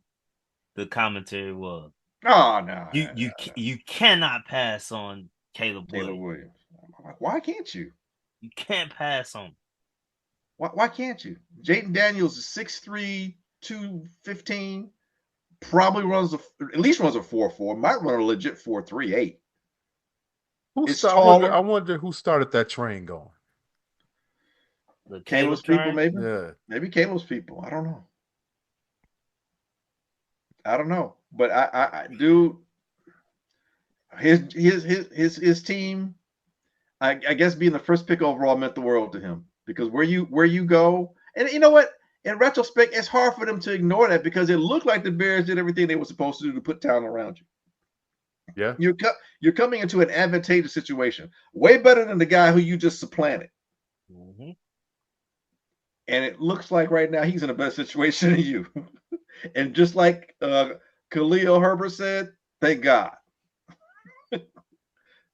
the commentary was? Oh no, you cannot pass on Caleb Williams. Why can't you? You can't pass on. Why can't you? Jaden Daniels is 6'3", 215. Probably at least runs a 4.4. Might run a legit 4.38. I wonder who started that train going. The Caleb's people, maybe. Yeah, maybe Caleb's people. I don't know. But I dude, his team, I guess being the first pick overall meant the world to him, because where you go, and you know what? In retrospect, it's hard for them to ignore that, because it looked like the Bears did everything they were supposed to do to put talent around you. Yeah, you're coming into an advantageous situation, way better than the guy who you just supplanted. Mm-hmm. And it looks like right now he's in a better situation than you. And just like Khalil Herbert said, thank God.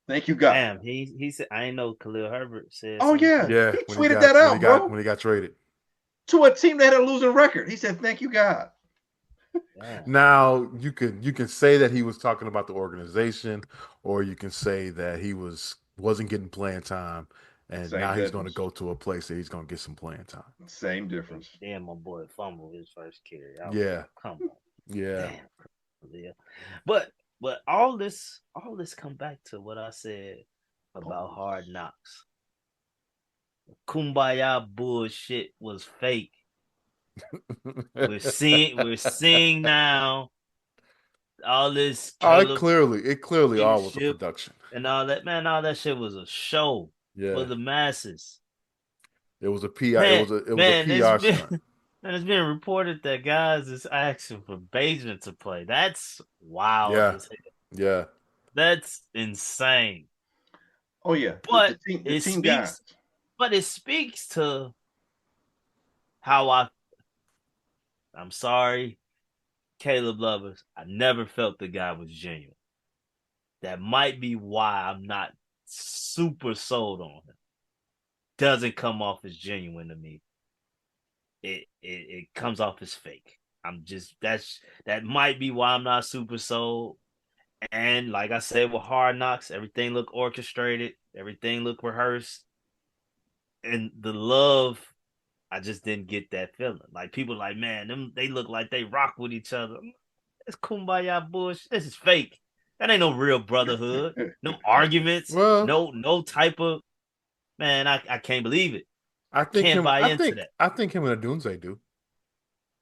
Thank you, God. Damn, he said, I didn't know Khalil Herbert said. Oh yeah, yeah. He tweeted that out, bro. When he got traded to a team that had a losing record, he said, "Thank you, God." Now you can say that he was talking about the organization, or you can say that he wasn't getting playing time, and now he's going to go to a place that he's going to get some playing time. Same difference. Damn, my boy fumbled his first carry. Yeah, come on. Yeah. Damn. But all this come back to what I said about Hard Knocks. Kumbaya bullshit was fake. We're seeing now all this. It clearly all was a production and all that. Man, all that shit was a show for the masses. It was a PR. It was a PR stunt. And it's been reported that guys is asking for Bateman to play. That's wild. Yeah. That's insane. Oh yeah, but it speaks to how I'm sorry, Caleb lovers. I never felt the guy was genuine. That might be why I'm not super sold on him. Doesn't come off as genuine to me. It comes off as fake. That might be why I'm not super sold. And like I said, with Hard Knocks, everything looked orchestrated, everything looked rehearsed. And the love, I just didn't get that feeling. Like, people like, man, they look like they rock with each other. It's kumbaya bullshit. This is fake. That ain't no real brotherhood. No arguments. No type of, man, I can't believe it. I think him and Adunze do.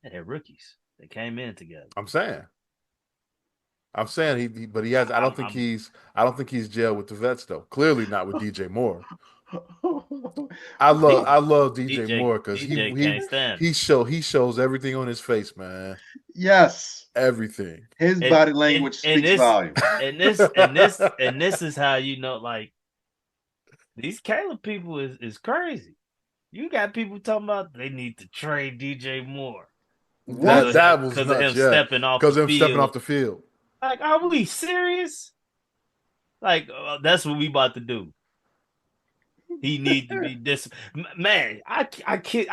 Yeah, they're rookies. They came in together. I'm saying he has. I don't think he's jailed with the vets though. Clearly not with DJ Moore. I love DJ Moore because he shows everything on his face, man. Yes, everything. His body language speaks volumes. And this is how you know, like, these Caleb people is crazy. You got people talking about they need to trade DJ Moore. That was nuts, of him stepping off the field. Like, are we serious? Like, that's what we about to do. He need to be this man. I can't.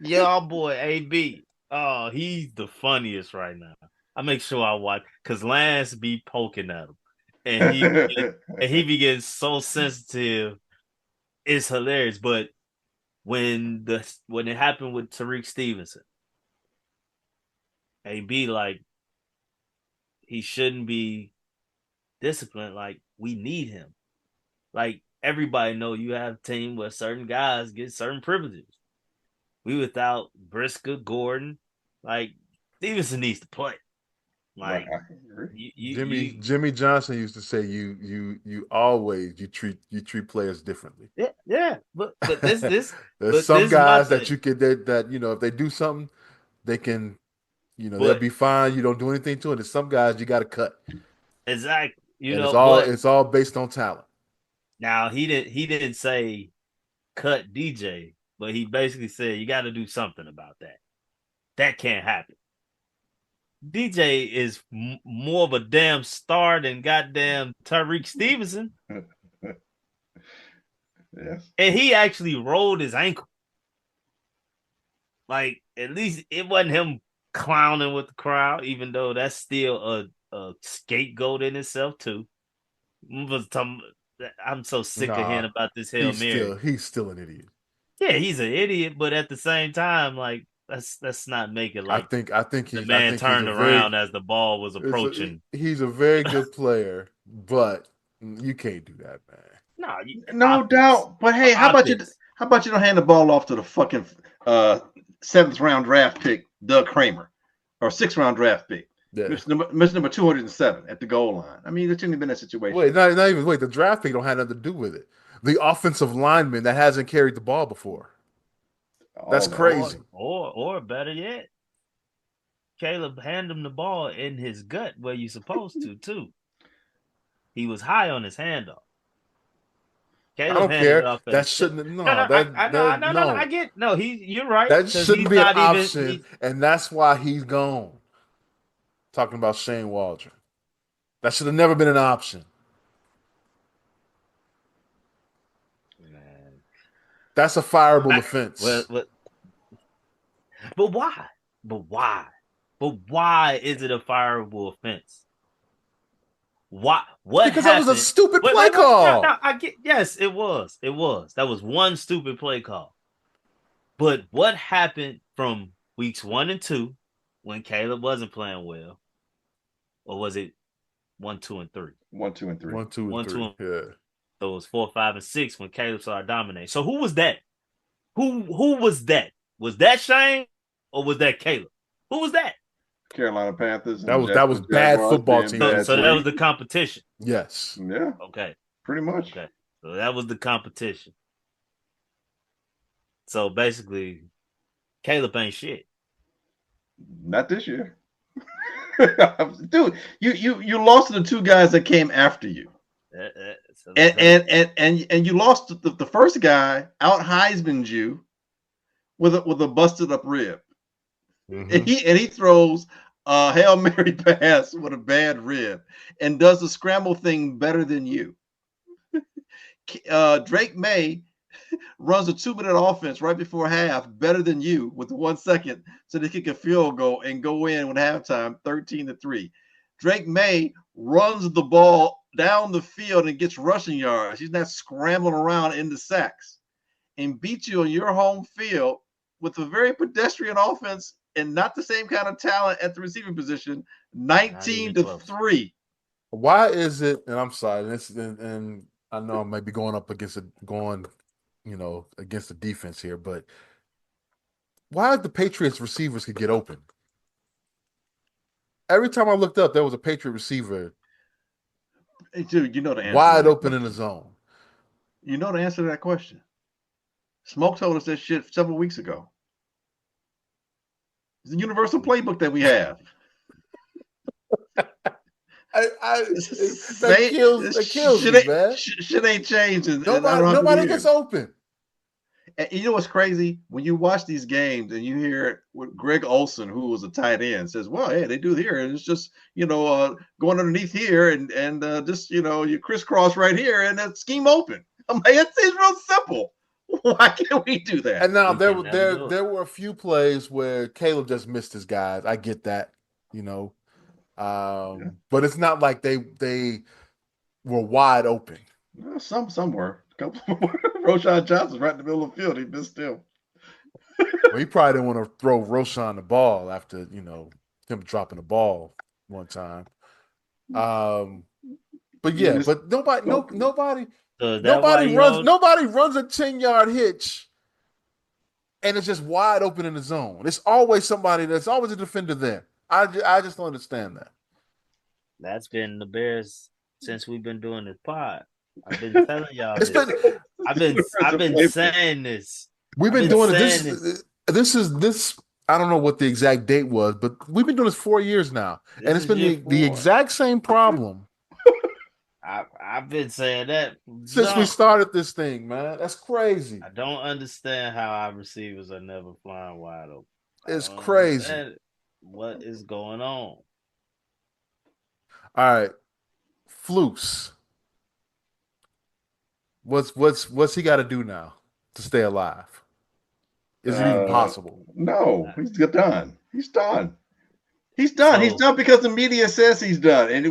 Y'all boy AB. Oh, he's the funniest right now. I make sure I watch because Lance be poking at him, and he be getting so sensitive. it's hilarious. But when it happened with Tariq Stevenson, AB like he shouldn't be disciplined. Like we need him. Like everybody know you have a team where certain guys get certain privileges. We without Brisker, Gordon, like Stevenson needs to play. Right, Like I agree. Jimmy Johnson used to say you always treat players differently. yeah. But this There's some this is my guys that thing. you could that if they do something, they can they'll But be fine. You don't do anything to it. There's some guys you got to cut, exactly, and but it's all based on talent. now he didn't say cut DJ, but he basically said you got to do something about that. That can't happen. DJ is more of a damn star than goddamn Tyreek Stevenson. Yes. And he actually rolled his ankle. Like, at least it wasn't him clowning with the crowd, even though that's still a scapegoat in itself, too. I'm so sick of hearing about this Hail Mary. He's still an idiot. Yeah, he's an idiot, but at the same time, like, let's not make it like I think the man turned around as the ball was approaching. He's a very good player, but you can't do that, man. No doubt. But hey, how about you don't hand the ball off to the fucking 7th round draft pick, Doug Kramer, or 6th round draft pick, Mr. Number 207 at the goal line. I mean, it shouldn't have been that situation. Wait, not even wait. The draft pick don't have nothing to do with it. The offensive lineman that hasn't carried the ball before. That's crazy. Or better yet, Caleb handed him the ball in his gut where you're supposed to, too. He was high on his handoff. Caleb I don't care. That shouldn't. No, I get. No, you're right. That shouldn't be an option, and that's why he's gone. Talking about Shane Waldron. That should have never been an option. Man. That's a fireable offense. But why? But why is it a fireable offense? Why? What? Because that was a stupid play call. No, I get. Yes, it was. It was. That was one stupid play call. But what happened from weeks 1 and 2 when Caleb wasn't playing well, or was it 1, 2, and 3? 1, 2, and 3. 1, 2, and 3. Yeah. So it was 4, 5, and 6 when Caleb started dominating. So who was that? Who was that? Was that Shane or was that Caleb? Who was that? Carolina Panthers. That was bad football team. So that was the competition. Yes. Yeah. Okay. Pretty much. Okay. So that was the competition. So basically, Caleb ain't shit. Not this year. Dude, you lost to the 2 guys that came after you. And you lost the first guy out Heisman'd you with a busted up rib. Mm-hmm. And he throws a Hail Mary pass with a bad rib and does the scramble thing better than you. Drake May runs a 2-minute offense right before half better than you with 1 second so they kick a field goal and go in with halftime 13-3. Drake May runs the ball down the field and gets rushing yards. He's not scrambling around in the sacks and beats you on your home field with a very pedestrian offense and not the same kind of talent at the receiving position, 19-3. Why is it? And I'm sorry, and I know I might be going against the defense here, but why the Patriots receivers could get open? Every time I looked up, there was a Patriot receiver. Dude, you know the answer. Wide open in the zone. You know the answer to that question. Smoke told us that shit several weeks ago. It's the universal playbook that we have. That kills me, man. Shit ain't changing. Nobody gets open. And you know what's crazy? When you watch these games and you hear what Greg Olson, who was a tight end, says, well, hey, they do here. And it's just, going underneath here and just, you crisscross right here and that scheme open. I'm like, it's real simple. Why can't we do that? And now there were a few plays where Caleb just missed his guys. I get that, but it's not like they were wide open. Well, some were. Roshan Johnson's right in the middle of the field. He missed him. Well, he probably didn't want to throw Roshan the ball after him dropping the ball one time. But yeah, but nobody runs a 10-yard hitch, and it's just wide open in the zone. It's always somebody. There's always a defender there. I just don't understand that. That's been the Bears since we've been doing this pod. I've been telling y'all this. I've been saying this. We've been doing it. This. I don't know what the exact date was, but we've been doing this 4 years now, and it's been the exact same problem. I've been saying that since we started this thing, man. That's crazy. I don't understand how our receivers are never flying wide open. It's crazy. What is going on? All right, Flus. What's he got to do now to stay alive? Is it even possible? No, he's done. He's done. He's done. He's done because the media says he's done, and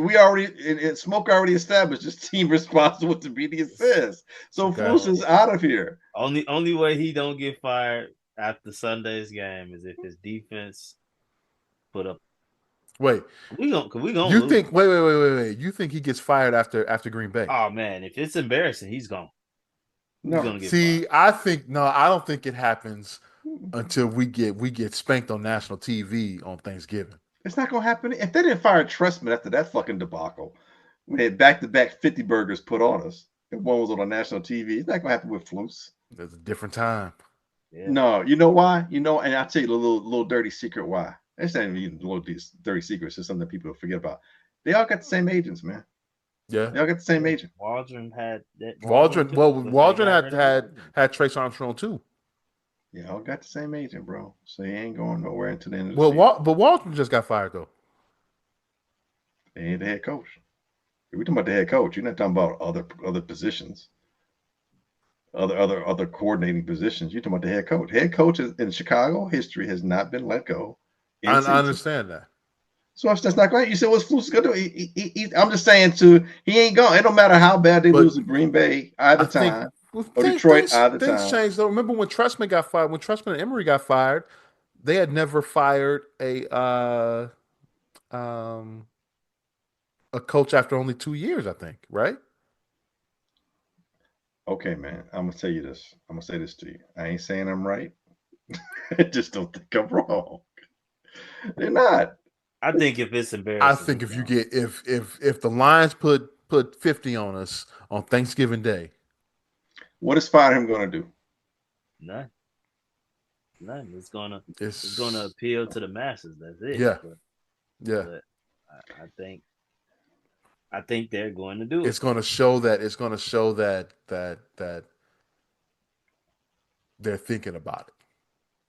Smoke already established his team responds to what the media says. So Flus is out of here. Only way he don't get fired after Sunday's game is if his defense put up. Wait, we gonna you lose. Think? Wait. You think he gets fired after Green Bay? Oh man, if it's embarrassing, he's gone. No, I don't think it happens until we get spanked on national TV on Thanksgiving. It's not gonna happen. If they didn't fire Trustman after that fucking debacle, we had back-to-back 50 burgers put on us, and one was on a national TV. It's not gonna happen with Flus. There's a different time. Yeah. No, you know why? And I'll tell you a little dirty secret why. It's not even a little dirty secret. It's just something that people forget about. They all got the same agents, man. Yeah, they all got the same agent. Waldron had that. Waldron had Trace Armstrong too. Yeah, all got the same agent, bro. So he ain't going nowhere until the end of the season. But Waldron just got fired though. He ain't the head coach. We're talking about the head coach. You're not talking about other positions, other coordinating positions. You're talking about the head coach. Head coach in Chicago history has not been let go. I understand that. So that's not great. You said what's Flus gonna do? I'm just saying he ain't going. It don't matter how bad they lose to Green Bay either time. Or Detroit either time. Things changed though. Remember when Trustman got fired? When Trustman and Emery got fired, they had never fired a coach after only 2 years, I think, right? Okay, man. I'm gonna tell you this. I'm gonna say this to you. I ain't saying I'm right. I just don't think I'm wrong. They're not. I think if it's embarrassing. I think if you get if the Lions put 50 on us on Thanksgiving Day. What is fire him going to do? None. It's gonna appeal to the masses. That's it. Yeah. But I think they're going to do it. It's going to show that they're thinking about it.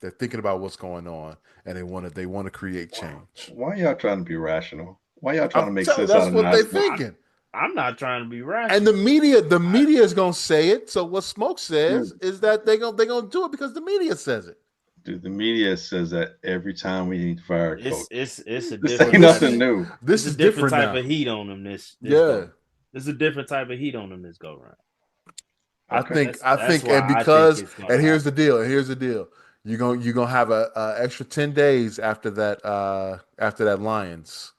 They're thinking about what's going on, and they want to create change. Why y'all trying to be rational? Why y'all trying to make sense out of what they're thinking? I'm not trying to be rational. And the media is gonna say it. So what Smoke says is that they're gonna do it because the media says it. Dude, the media says that every time we need to fire a coach. It's a this different. Ain't nothing new. This is a different type now. of heat on them. This There's a different type of heat on them this go round. I think, and here's the deal. You're gonna have a extra 10 days after that Lions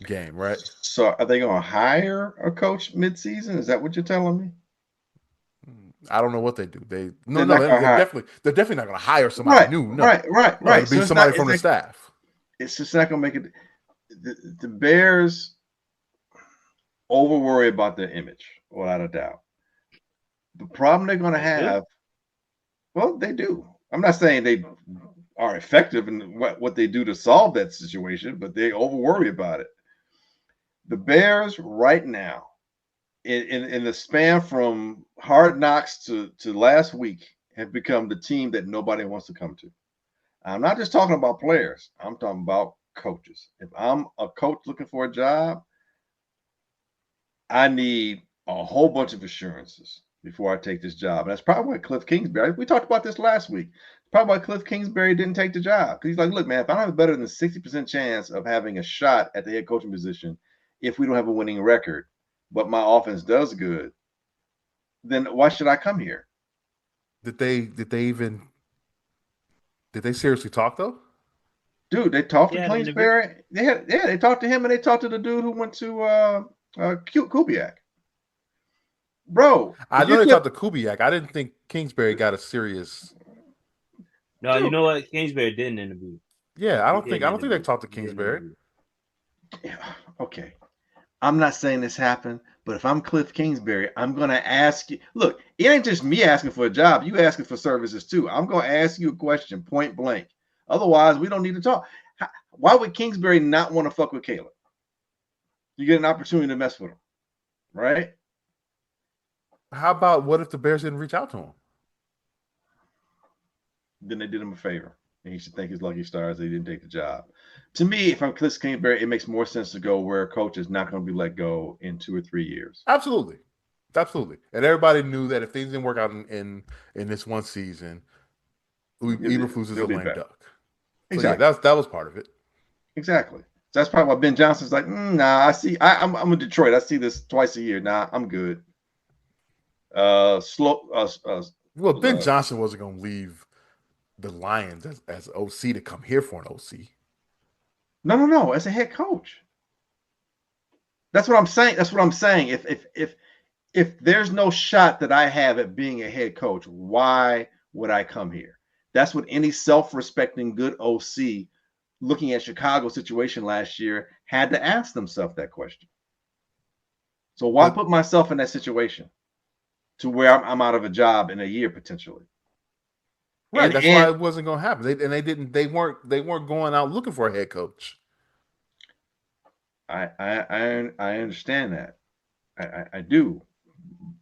game, right? So are they gonna hire a coach mid-season? Is that what you're telling me? I don't know what they do. They're definitely not gonna hire somebody new. No. Right. It'll be somebody from the staff. It's just not gonna make it. The Bears over worry about their image, without a doubt. The problem they're gonna have, well, they do. I'm not saying they are effective in what they do to solve that situation, but they over worry about it. The Bears right now, in the span from Hard Knocks to last week, have become the team that nobody wants to come to. I'm not just talking about players. I'm talking about coaches. If I'm a coach looking for a job, I need a whole bunch of assurances before I take this job. And that's probably why Cliff Kingsbury, we talked about this last week, probably why Cliff Kingsbury didn't take the job. Because he's like, look, man, if I don't have a better than 60% chance of having a shot at the head coaching position, if we don't have a winning record, but my offense does good, then why should I come here? Did they seriously talk though? Dude, they talked to Yeah, Kingsbury. They talked to him, and they talked to the dude who went to Kubiak. Bro, I if know you they clip, talked to Kubiak. I didn't think Kingsbury got a serious. No, you dude, know what? Kingsbury didn't interview. Yeah, I He don't think didn't they interview. talked to He didn't Kingsbury. interview. okay. I'm not saying this happened, but if I'm Cliff Kingsbury, I'm gonna ask you. Look, it ain't just me asking for a job. You asking for services too. I'm gonna ask you a question, point blank. Otherwise, we don't need to talk. Why would Kingsbury not want to fuck with Caleb? You get an opportunity to mess with him, right? How about what if the Bears didn't reach out to him? Then they did him a favor, and he should thank his lucky stars they didn't take the job. To me, if I'm Cliff Kingsbury, it makes more sense to go where a coach is not going to be let go in 2 or 3 years. Absolutely. And everybody knew that if things didn't work out in this one season, Eberflus is a lame duck. So Exactly. Yeah, that was part of it. Exactly. So that's probably why Ben Johnson's like, nah. I'm in Detroit. I see this twice a year. Nah, I'm good. Well, Ben Johnson wasn't going to leave the Lions as OC to come here for an OC. No. As a head coach. That's what I'm saying. If there's no shot that I have at being a head coach, why would I come here? That's what any self-respecting good OC looking at Chicago's situation last year had to ask themselves that question. So why put myself in that situation to where I'm out of a job in a year potentially? Right. That's why it wasn't going to happen. They weren't going out looking for a head coach. I understand that. I do.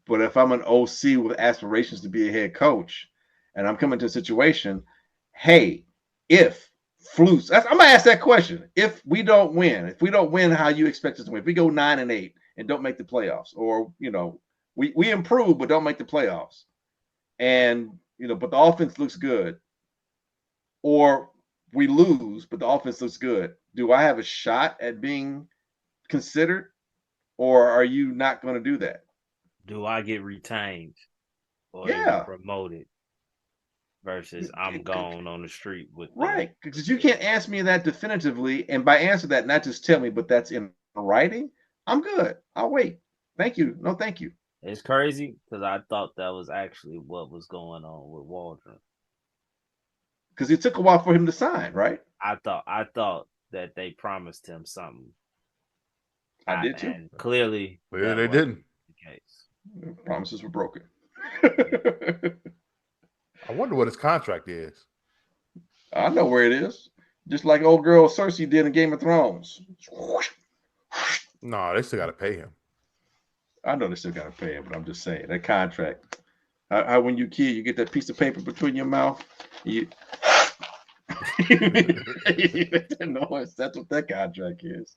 But if I'm an OC with aspirations to be a head coach and I'm coming to a situation, hey, if Flus, I'm gonna ask that question. If we don't win how you expect us to win, if we go 9-8 and don't make the playoffs, or we improve but don't make the playoffs, and but the offense looks good, or we lose but the offense looks good, do I have a shot at being considered, or are you not going to do that? Do I get retained or Yeah. promoted versus I'm gone on the street with right? Because you can't answer me that definitively, and by answer that, not just tell me, but that's in writing. I'm good. I'll wait. Thank you. No, thank you. It's crazy because I thought that was actually what was going on with Waldron. Because it took a while for him to sign, right? I thought that they promised him something. I did too. And clearly, yeah, they didn't. The case. Promises were broken. I wonder what his contract is. I know where it is. Just like old girl Cersei did in Game of Thrones. No, they still got to pay him. I know they still got to pay him, but I'm just saying that contract. How when you kid, you get that piece of paper between your mouth. You that noise. That's what that contract is.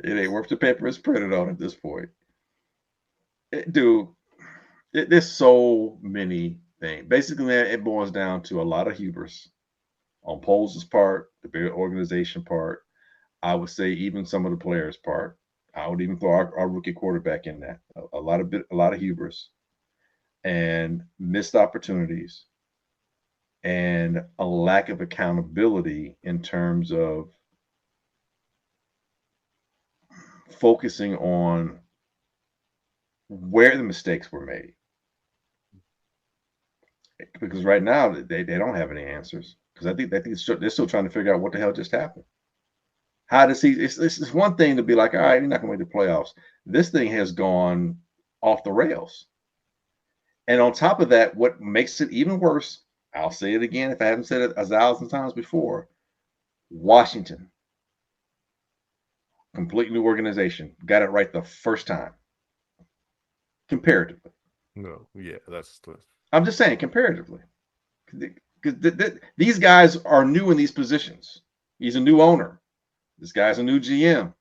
It ain't worth the paper it's printed on at this point. There's so many things. Basically, it boils down to a lot of hubris on Poles' part, the Bear organization part. I would say even some of the players' part. I would even throw our rookie quarterback in that. A lot of hubris and missed opportunities and a lack of accountability in terms of focusing on where the mistakes were made. Because right now they don't have any answers. Because I think they're still trying to figure out what the hell just happened. How does he? It's one thing to be like, all right, you're not going to make the playoffs. This thing has gone off the rails. And on top of that, what makes it even worse, I'll say it again if I haven't said it 1,000 times before, Washington. Complete new organization. Got it right the first time. Comparatively. No, yeah, that's. I'm just saying, comparatively. Because these guys are new in these positions. He's a new owner. This guy's a new GM.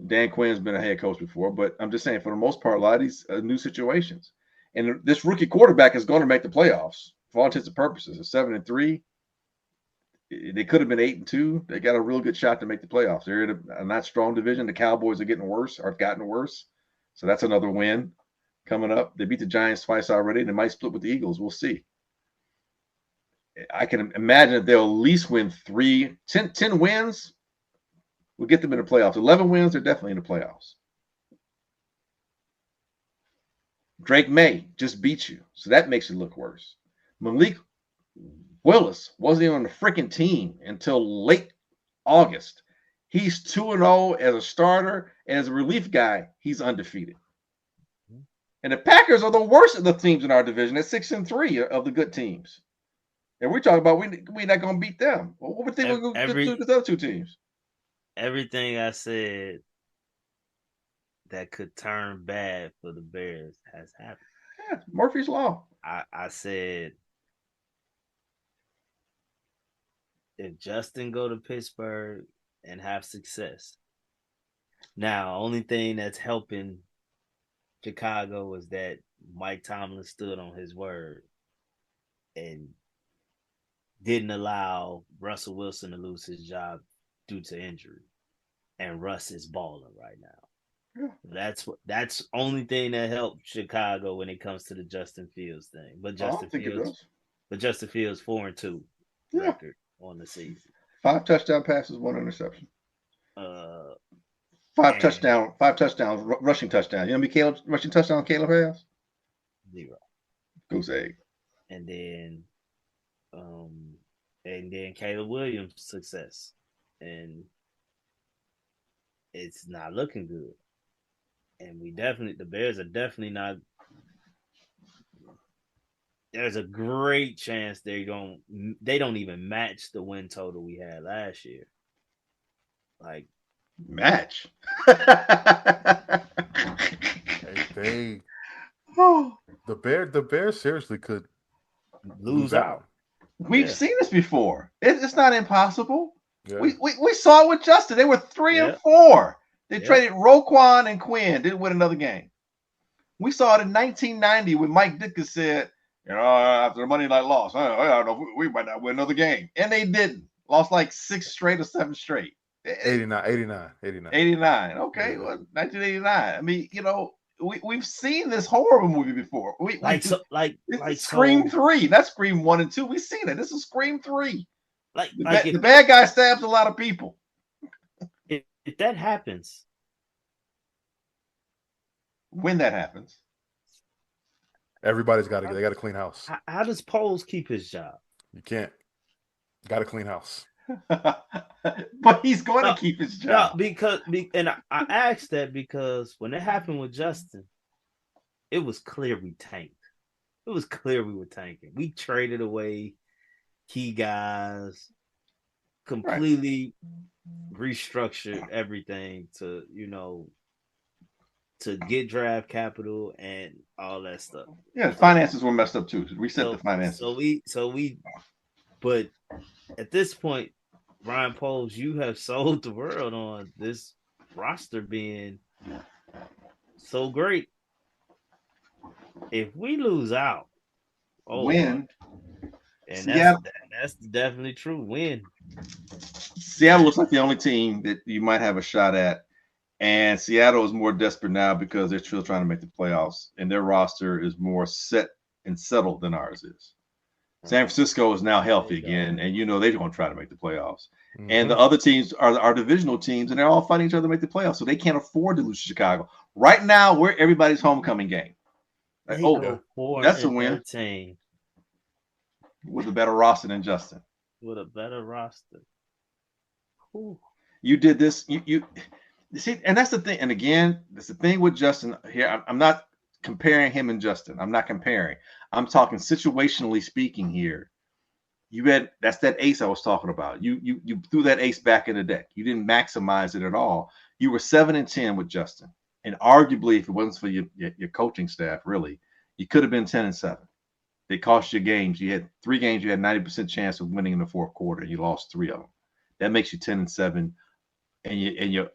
Dan Quinn's been a head coach before, but I'm just saying, for the most part, a lot of these new situations. And this rookie quarterback is going to make the playoffs for all intents and purposes. It's 7-3. They could have been 8-2. They got a real good shot to make the playoffs. They're in a not strong division. The Cowboys are getting worse or have gotten worse. So that's another win coming up. They beat the Giants twice already, and they might split with the Eagles. We'll see. I can imagine that they'll at least win 10 wins. We'll get them in the playoffs. 11 wins, they're definitely in the playoffs. Drake May just beat you, so that makes it look worse. Malik Willis wasn't even on the freaking team until late August. He's 2-0 as a starter, and as a relief guy, he's undefeated. And the Packers are the worst of the teams in our division at 6-3 of the good teams. And we're talking about we're not going to beat them. Well, what would think we're going to do with the other two teams? Everything I said that could turn bad for the Bears has happened. Yeah, Murphy's Law. I said if Justin go to Pittsburgh and have success. Now, only thing that's helping Chicago is that Mike Tomlin stood on his word and didn't allow Russell Wilson to lose his job due to injury. And Russ is balling right now. Yeah. That's only thing that helped Chicago when it comes to the Justin Fields thing. But Justin Fields 4-2 record on the season. 5 touchdown passes, 1 interception. 5 touchdowns, rushing touchdowns. You know how many rushing touchdowns Caleb has? 0. Goose egg. And then Caleb Williams' success. And it's not looking good. And the Bears are definitely not. There's a great chance they don't even match the win total we had last year. Like match. The Bears seriously could lose out. We've seen this before. It's not impossible. Yeah. We saw it with Justin. They were 3-4. They traded Roquan and Quinn. Didn't win another game. We saw it in 1990 when Mike Ditka said, after the Monday night loss, I don't know, we might not win another game. And they didn't. Lost like 6 straight or 7 straight. 89. Okay, well, 1989. I mean, we've seen this horrible movie before. Scream 3, not Scream 1 and 2. We've seen it. This is Scream 3. The bad guy stabs a lot of people. If that happens, when that happens, everybody's got to clean house. How does Poles keep his job? You can't. Got to clean house. But he's going to keep his job. And I asked that because when it happened with Justin, it was clear we tanked. It was clear we were tanking. We traded away key guys, completely restructured everything to get draft capital and all that stuff. Yeah, the finances were messed up too. Reset the finances. But at this point, Ryan Poles, you have sold the world on this roster being so great. If we lose out, win. And that's definitely true. Win. Seattle looks like the only team that you might have a shot at. And Seattle is more desperate now because they're still trying to make the playoffs. And their roster is more set and settled than ours is. San Francisco is now healthy again. And they're going to try to make the playoffs. Mm-hmm. And the other teams are our divisional teams. And they're all fighting each other to make the playoffs. So they can't afford to lose to Chicago. Right now, we're everybody's homecoming game. That's a win. 13. With a better roster than Justin. With a better roster. Ooh. You did this. You see, and that's the thing. And again, that's the thing with Justin here. I'm not comparing him and Justin. I'm not comparing. I'm talking situationally speaking here. That's that ace I was talking about. You threw that ace back in the deck. You didn't maximize it at all. You were 7-10 with Justin. And arguably, if it wasn't for your coaching staff, really, you could have been 10-7. They cost you games. You had 3 games. You had 90% chance of winning in the fourth quarter, and you lost 3 of them. That makes you 10-7, and you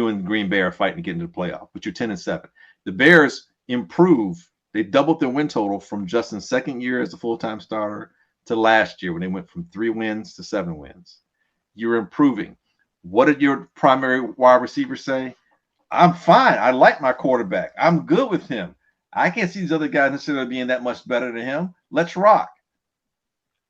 and Green Bay are fighting to get into the playoff. But you're 10-7. The Bears improve. They doubled their win total from Justin's second year as a full-time starter to last year when they went from 3 wins to 7 wins. You're improving. What did your primary wide receivers say? I'm fine. I like my quarterback. I'm good with him. I can't see these other guys necessarily being that much better than him. Let's rock.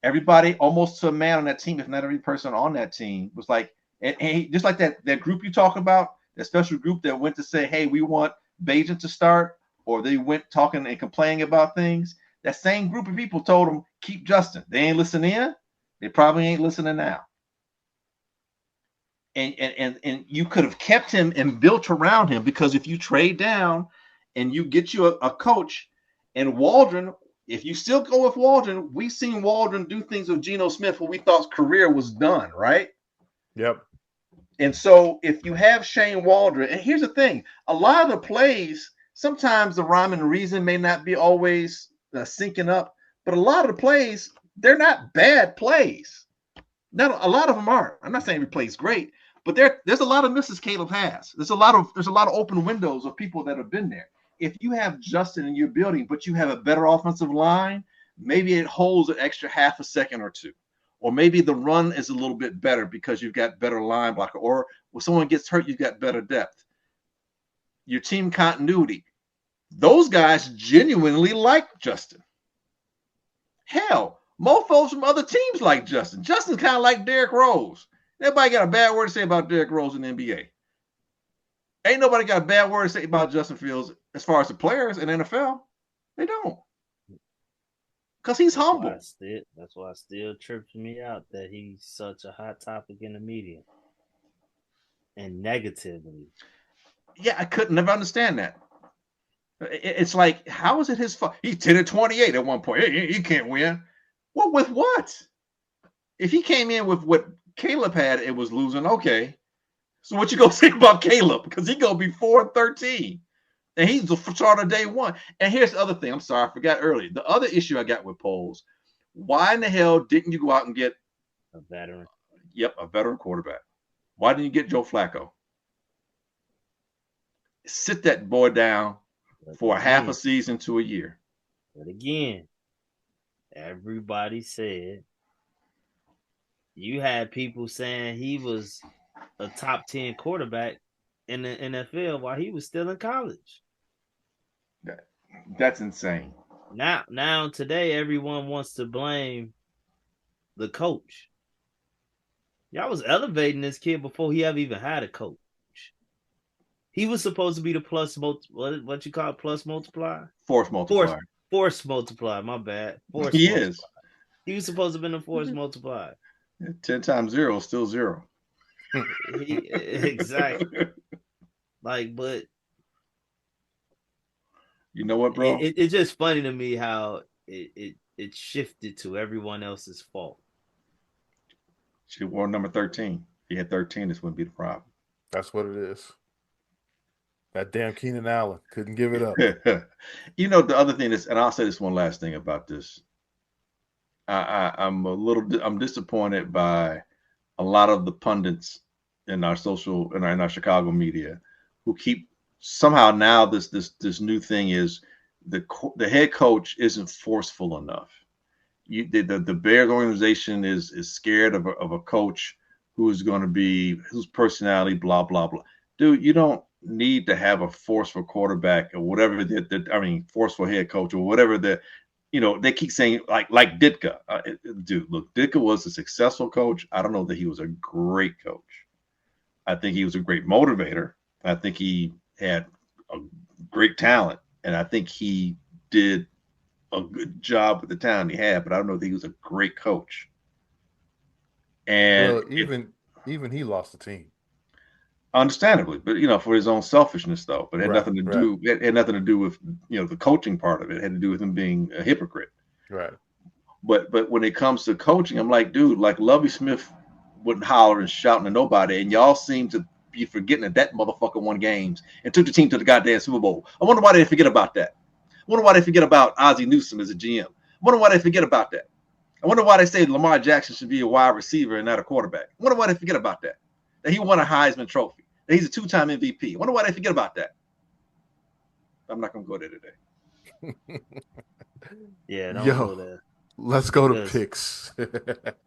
Everybody, almost to a man on that team, if not every person on that team, was like, and just like that group you talk about, that special group that went to say, hey, we want Bajan to start, or they went talking and complaining about things. That same group of people told them, keep Justin. They ain't listening in. They probably ain't listening now. And you could have kept him and built around him, because if you trade down and you get you a coach, and Waldron, if you still go with Waldron, we've seen Waldron do things with Geno Smith where we thought his career was done, right? Yep. And so if you have Shane Waldron, and here's the thing, a lot of the plays, sometimes the rhyme and reason may not be always syncing up, but a lot of the plays, they're not bad plays. Not a lot of them aren't. I'm not saying every play is great, but there's a lot of misses Caleb has. There's a lot of open windows of people that have been there. If you have Justin in your building, but you have a better offensive line, maybe it holds an extra half a second or two. Or maybe the run is a little bit better because you've got better line blocker. Or when someone gets hurt, you've got better depth. Your team continuity. Those guys genuinely like Justin. Hell, mofos from other teams like Justin. Justin's kind of like Derrick Rose. Everybody got a bad word to say about Derrick Rose in the NBA. Ain't nobody got a bad word to say about Justin Fields as far as the players in the NFL. They don't. Because he's humble. That's why it still trips me out that he's such a hot topic in the media. And negatively. Yeah, I could never understand that. It's like, how is it his fault? He's 10-28 at one point. He can't win. Well, with what? If he came in with what Caleb had, it was losing. Okay. So what you gonna say about Caleb? Because he gonna be 4-13. And he's the starter day one. And here's the other thing. I'm sorry, I forgot earlier. The other issue I got with polls. Why in the hell didn't you go out and get a veteran? Yep, a veteran quarterback. Why didn't you get Joe Flacco? Sit that boy down for a half a season to a year. But again, everybody said you had people saying he was a top 10 quarterback in the NFL while he was still in college. That's insane. Now today, everyone wants to blame the coach. Y'all was elevating this kid before he ever even had a coach. He was supposed to be the what you call it, plus multiplier? Force multiplier. Force multiplier, my bad. Force he multiplier. Is. He was supposed to have been a force multiplier. 10 times 0 is still 0. Exactly. But you know what, bro? It's just funny to me how it shifted to everyone else's fault. She wore number 13. If he had 13, this wouldn't be the problem. That's what it is. That damn Keenan Allen couldn't give it up. You know, the other thing is, and I'll say this one last thing about this. I'm disappointed by a lot of the pundits in our in our Chicago media who keep somehow now this new thing is the head coach isn't forceful enough. The Bears organization is scared of a coach whose personality blah blah blah. Dude, you don't need to have a forceful quarterback or whatever forceful head coach or whatever they keep saying like Ditka. Dude, look, Ditka was a successful coach. I don't know that he was a great coach. I think he was a great motivator. I think he had a great talent, and I think he did a good job with the talent he had, but I don't know if he was a great coach. And even he lost the team. Understandably, but for his own selfishness though. But it had nothing to do. It had nothing to do with the coaching part of it. It had to do with him being a hypocrite. Right. But when it comes to coaching, I'm like, dude, like Lovie Smith wouldn't holler and shouting to nobody, and y'all seem to be forgetting that motherfucker won games and took the team to the goddamn Super Bowl. I wonder why they forget about that. I wonder why they forget about Ozzie Newsome as a GM. I wonder why they forget about that. I wonder why they say Lamar Jackson should be a wide receiver and not a quarterback. I wonder why they forget about that. That he won a Heisman Trophy. That he's a 2-time MVP. I wonder why they forget about that. I'm not going to go there today. Yeah, don't go there. Let's go to picks.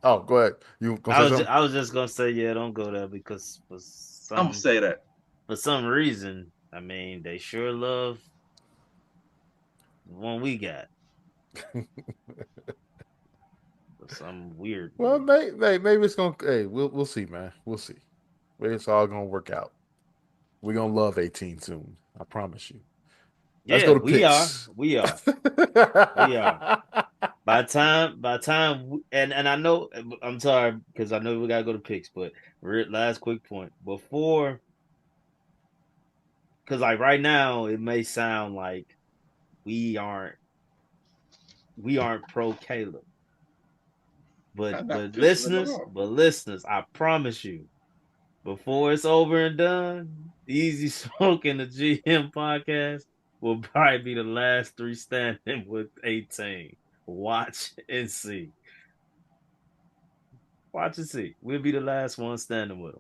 Oh, go ahead. You I was just going to say, yeah, don't go there because I'm going to say that. for some reason, I mean, they sure love the one we got. For some weird. Well, maybe it's gonna. Hey, we'll see, man. We'll see. Maybe it's all gonna work out. We're gonna love 18 soon. I promise you. Let's Yeah, go to we are. picks. We are. We are. By time, and I know I'm sorry because I know we gotta go to picks, but last quick point before, because like right now it may sound like we aren't pro Caleb, I'm not but pissing him listeners, off. I promise you, before it's over and done, Easy Smoke and the GM podcast will probably be the last three standing with 18. Watch and see. Watch and see. We'll be the last one standing with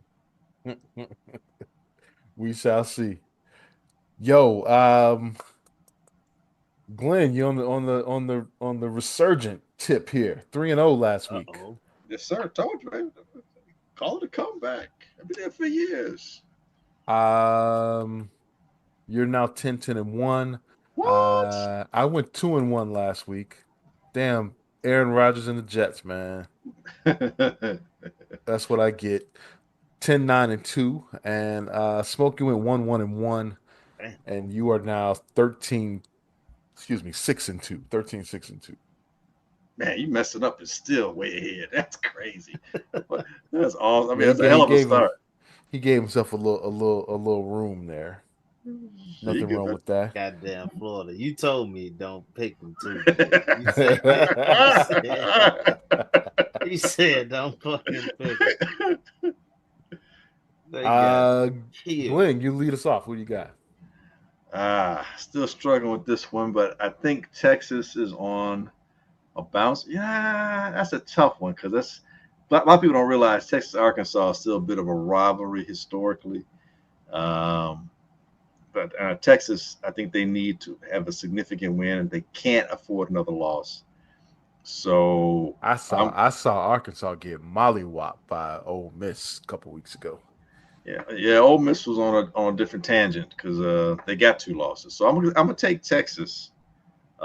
them. We shall see. Yo, Glenn, you on the resurgent tip here. 3-0 last week. Uh-oh. Yes, sir. Told you, man. Call it a comeback. I've been there for years. You're now 10-1. What? I went 2-1 last week. Damn, Aaron Rodgers and the Jets, man. That's what I get. 10-9-2. And Smokey went 1-1-1. And you are now 6-2. 13-6-2. Man, you messing up is still way ahead. That's crazy. That's awesome. I mean, that's a hell of a start. He gave himself a little room there. Nothing wrong with that. Goddamn Florida. You told me don't pick them too. You said don't fucking pick them. Glenn, you lead us off. Who you got? Still struggling with this one, but I think Texas is on a bounce. Yeah, that's a tough one because a lot of people don't realize Texas Arkansas is still a bit of a rivalry historically. But Texas, I think they need to have a significant win, and they can't afford another loss. So I saw Arkansas get mollywopped by Ole Miss a couple weeks ago. Yeah. Ole Miss was on a different tangent because they got 2 losses. So I'm gonna take Texas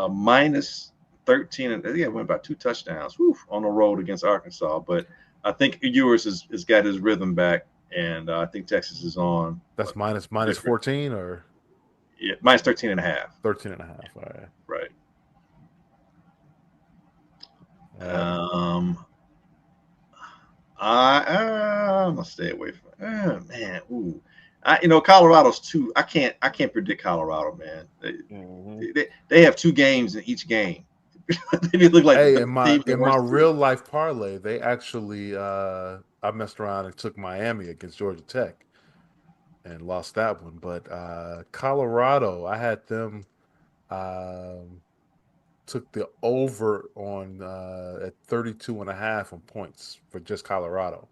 minus 13, and went about 2 touchdowns on the road against Arkansas. But I think Ewers has got his rhythm back, and I think Texas is on. That's minus 14 or minus 13.5. 13.5. All right. Right. I'm gonna stay away from it. Man. Ooh. Colorado's 2. I can't predict Colorado, man. They have 2 games in each game. They look like in my real life parlay, they actually I messed around and took Miami against Georgia Tech and lost that one. But Colorado, I had them took the over on at 32.5 on points for just Colorado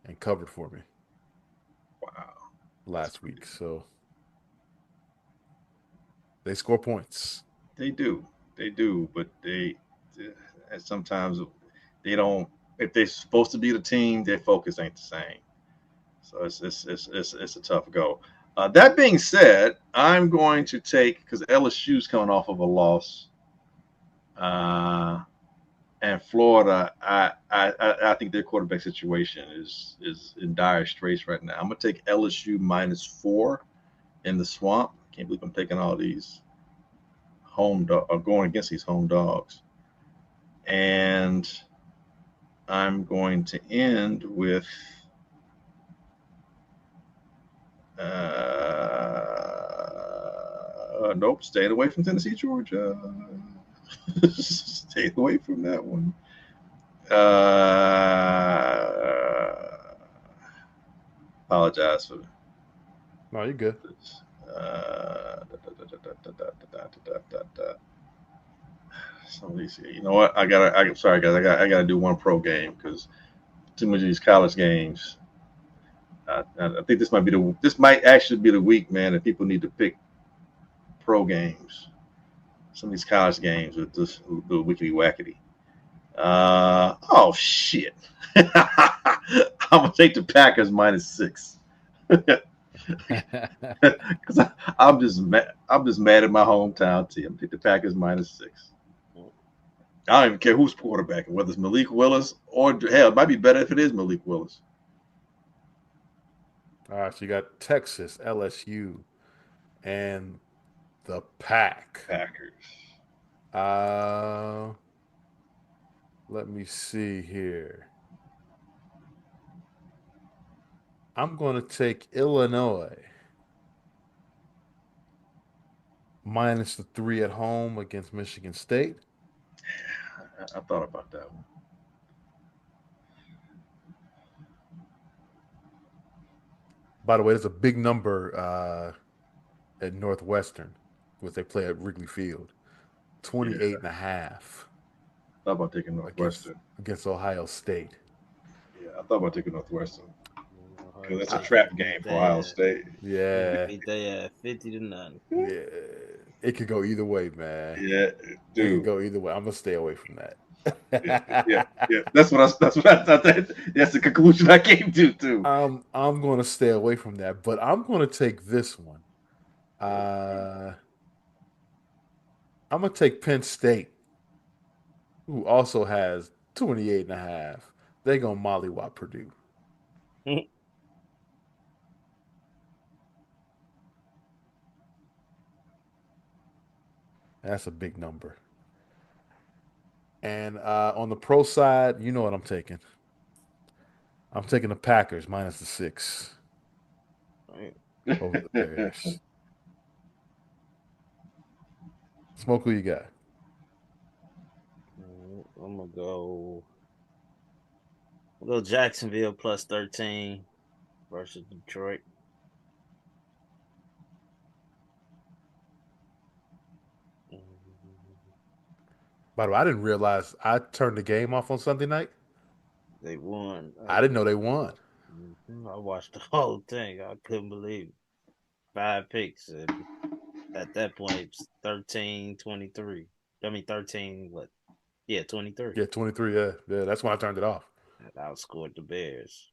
and covered for me. Wow. Last week. So they score points. They do, but they sometimes they don't. If they're supposed to be the team, their focus ain't the same. So it's a tough go. That being said, I'm going to take, because LSU's coming off of a loss, and Florida, I think their quarterback situation is in dire straits right now. I'm gonna take LSU minus 4 in the Swamp. Can't believe I'm taking all these going against these home dogs. And I'm going to end with nope, staying away from Tennessee, Georgia. Stay away from that one. Apologize for. No, you're good. You know what? Sorry guys, I gotta do one pro game because too much of these college games. I think this might actually be the week, man, that people need to pick pro games. Some of these college games with this the wickety wackety. Oh shit! I'm gonna take the Packers minus 6. Because I'm just mad. I'm just mad at my hometown team. Pick the Packers -6. I don't even care who's quarterbacking, whether it's Malik Willis or hell, it might be better if it is Malik Willis. All right, so you got Texas, LSU, and the Packers. Let me see here. I'm going to take Illinois -3 at home against Michigan State. I thought about that one. By the way, there's a big number at Northwestern, which they play at Wrigley Field. 28.5. Thought about taking Northwestern against Ohio State. Yeah, I thought about taking Northwestern. Because that's a trap game for Ohio State. Yeah. Beat they at 50-0. Yeah. It could go either way, man. Yeah, dude. It could go either way. I'm gonna stay away from that. yeah. That's what I thought. That's the conclusion I came to too. I'm gonna stay away from that, but I'm gonna take this one. I'm gonna take Penn State, who also has 28.5. They're gonna mollywop Purdue. That's a big number. And on the pro side, you know what I'm taking. I'm taking the Packers -6 over the Bears. Smoke, who you got? I'm gonna go. We'll go Jacksonville +13 versus Detroit. By the way, I didn't realize I turned the game off on Sunday night. They won. I didn't know they won. I watched the whole thing. I couldn't believe it. 5 picks. And at that point, it's 13-23. I mean, 13, what? Yeah, 23. Yeah, 23, yeah. That's when I turned it off. I outscored the Bears.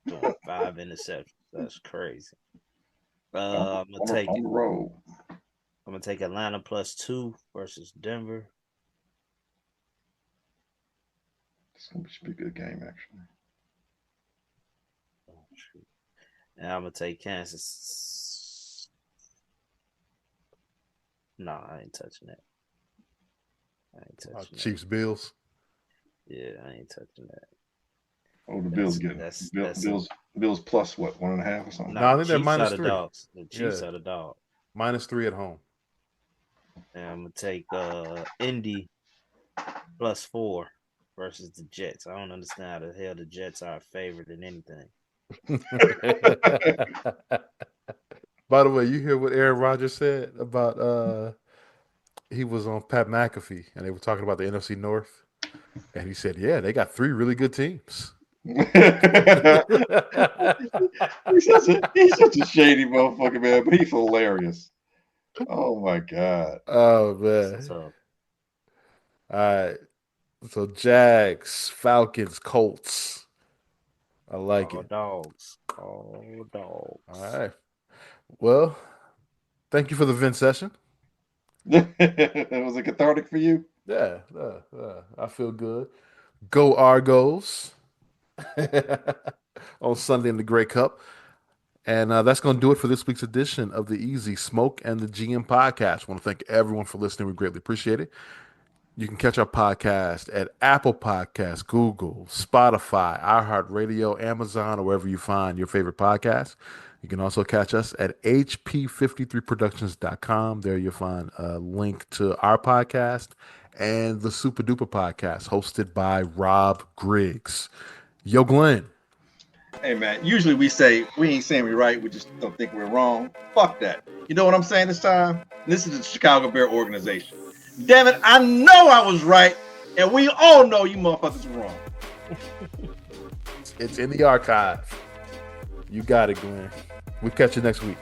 Doing 5 interceptions. That's crazy. I'm going to take on the road. I'm going to take Atlanta +2 versus Denver. This should be a good game, actually. Oh, shoot. And I'm going to take Kansas. No, I ain't touching that. Chiefs, Bills. Yeah, I ain't touching that. Oh, the Bills get Bills plus what, 1.5 or something? No, I think they're Chiefs -3. The dogs. The Chiefs are the dog. -3 at home. And I'm gonna take Indy +4 versus the Jets. I don't understand how the hell the Jets are a favorite in anything. By the way, you hear what Aaron Rodgers said about he was on Pat McAfee and they were talking about the NFC North, and he said, "Yeah, they got 3 really good teams." He's such a shady motherfucker, man, but he's hilarious. Oh my god. Oh man. So, all right. So Jags, Falcons, Colts. I like it. Dogs. All dogs. All right. Well, thank you for the Vince session. Was it cathartic for you? Yeah, I feel good. Go Argos on Sunday in the Grey Cup. And that's going to do it for this week's edition of the Easy Smoke and the GM podcast. I want to thank everyone for listening. We greatly appreciate it. You can catch our podcast at Apple Podcasts, Google, Spotify, iHeartRadio, Amazon, or wherever you find your favorite podcast. You can also catch us at hp53productions.com. There you'll find a link to our podcast and the Super Duper podcast hosted by Rob Griggs. Yo, Glenn. Hey, man, usually we say we ain't saying we're right. We just don't think we're wrong. Fuck that. You know what I'm saying this time? This is the Chicago Bear organization. Damn it, I know I was right, and we all know you motherfuckers were wrong. It's in the archive. You got it, Glenn. We'll catch you next week.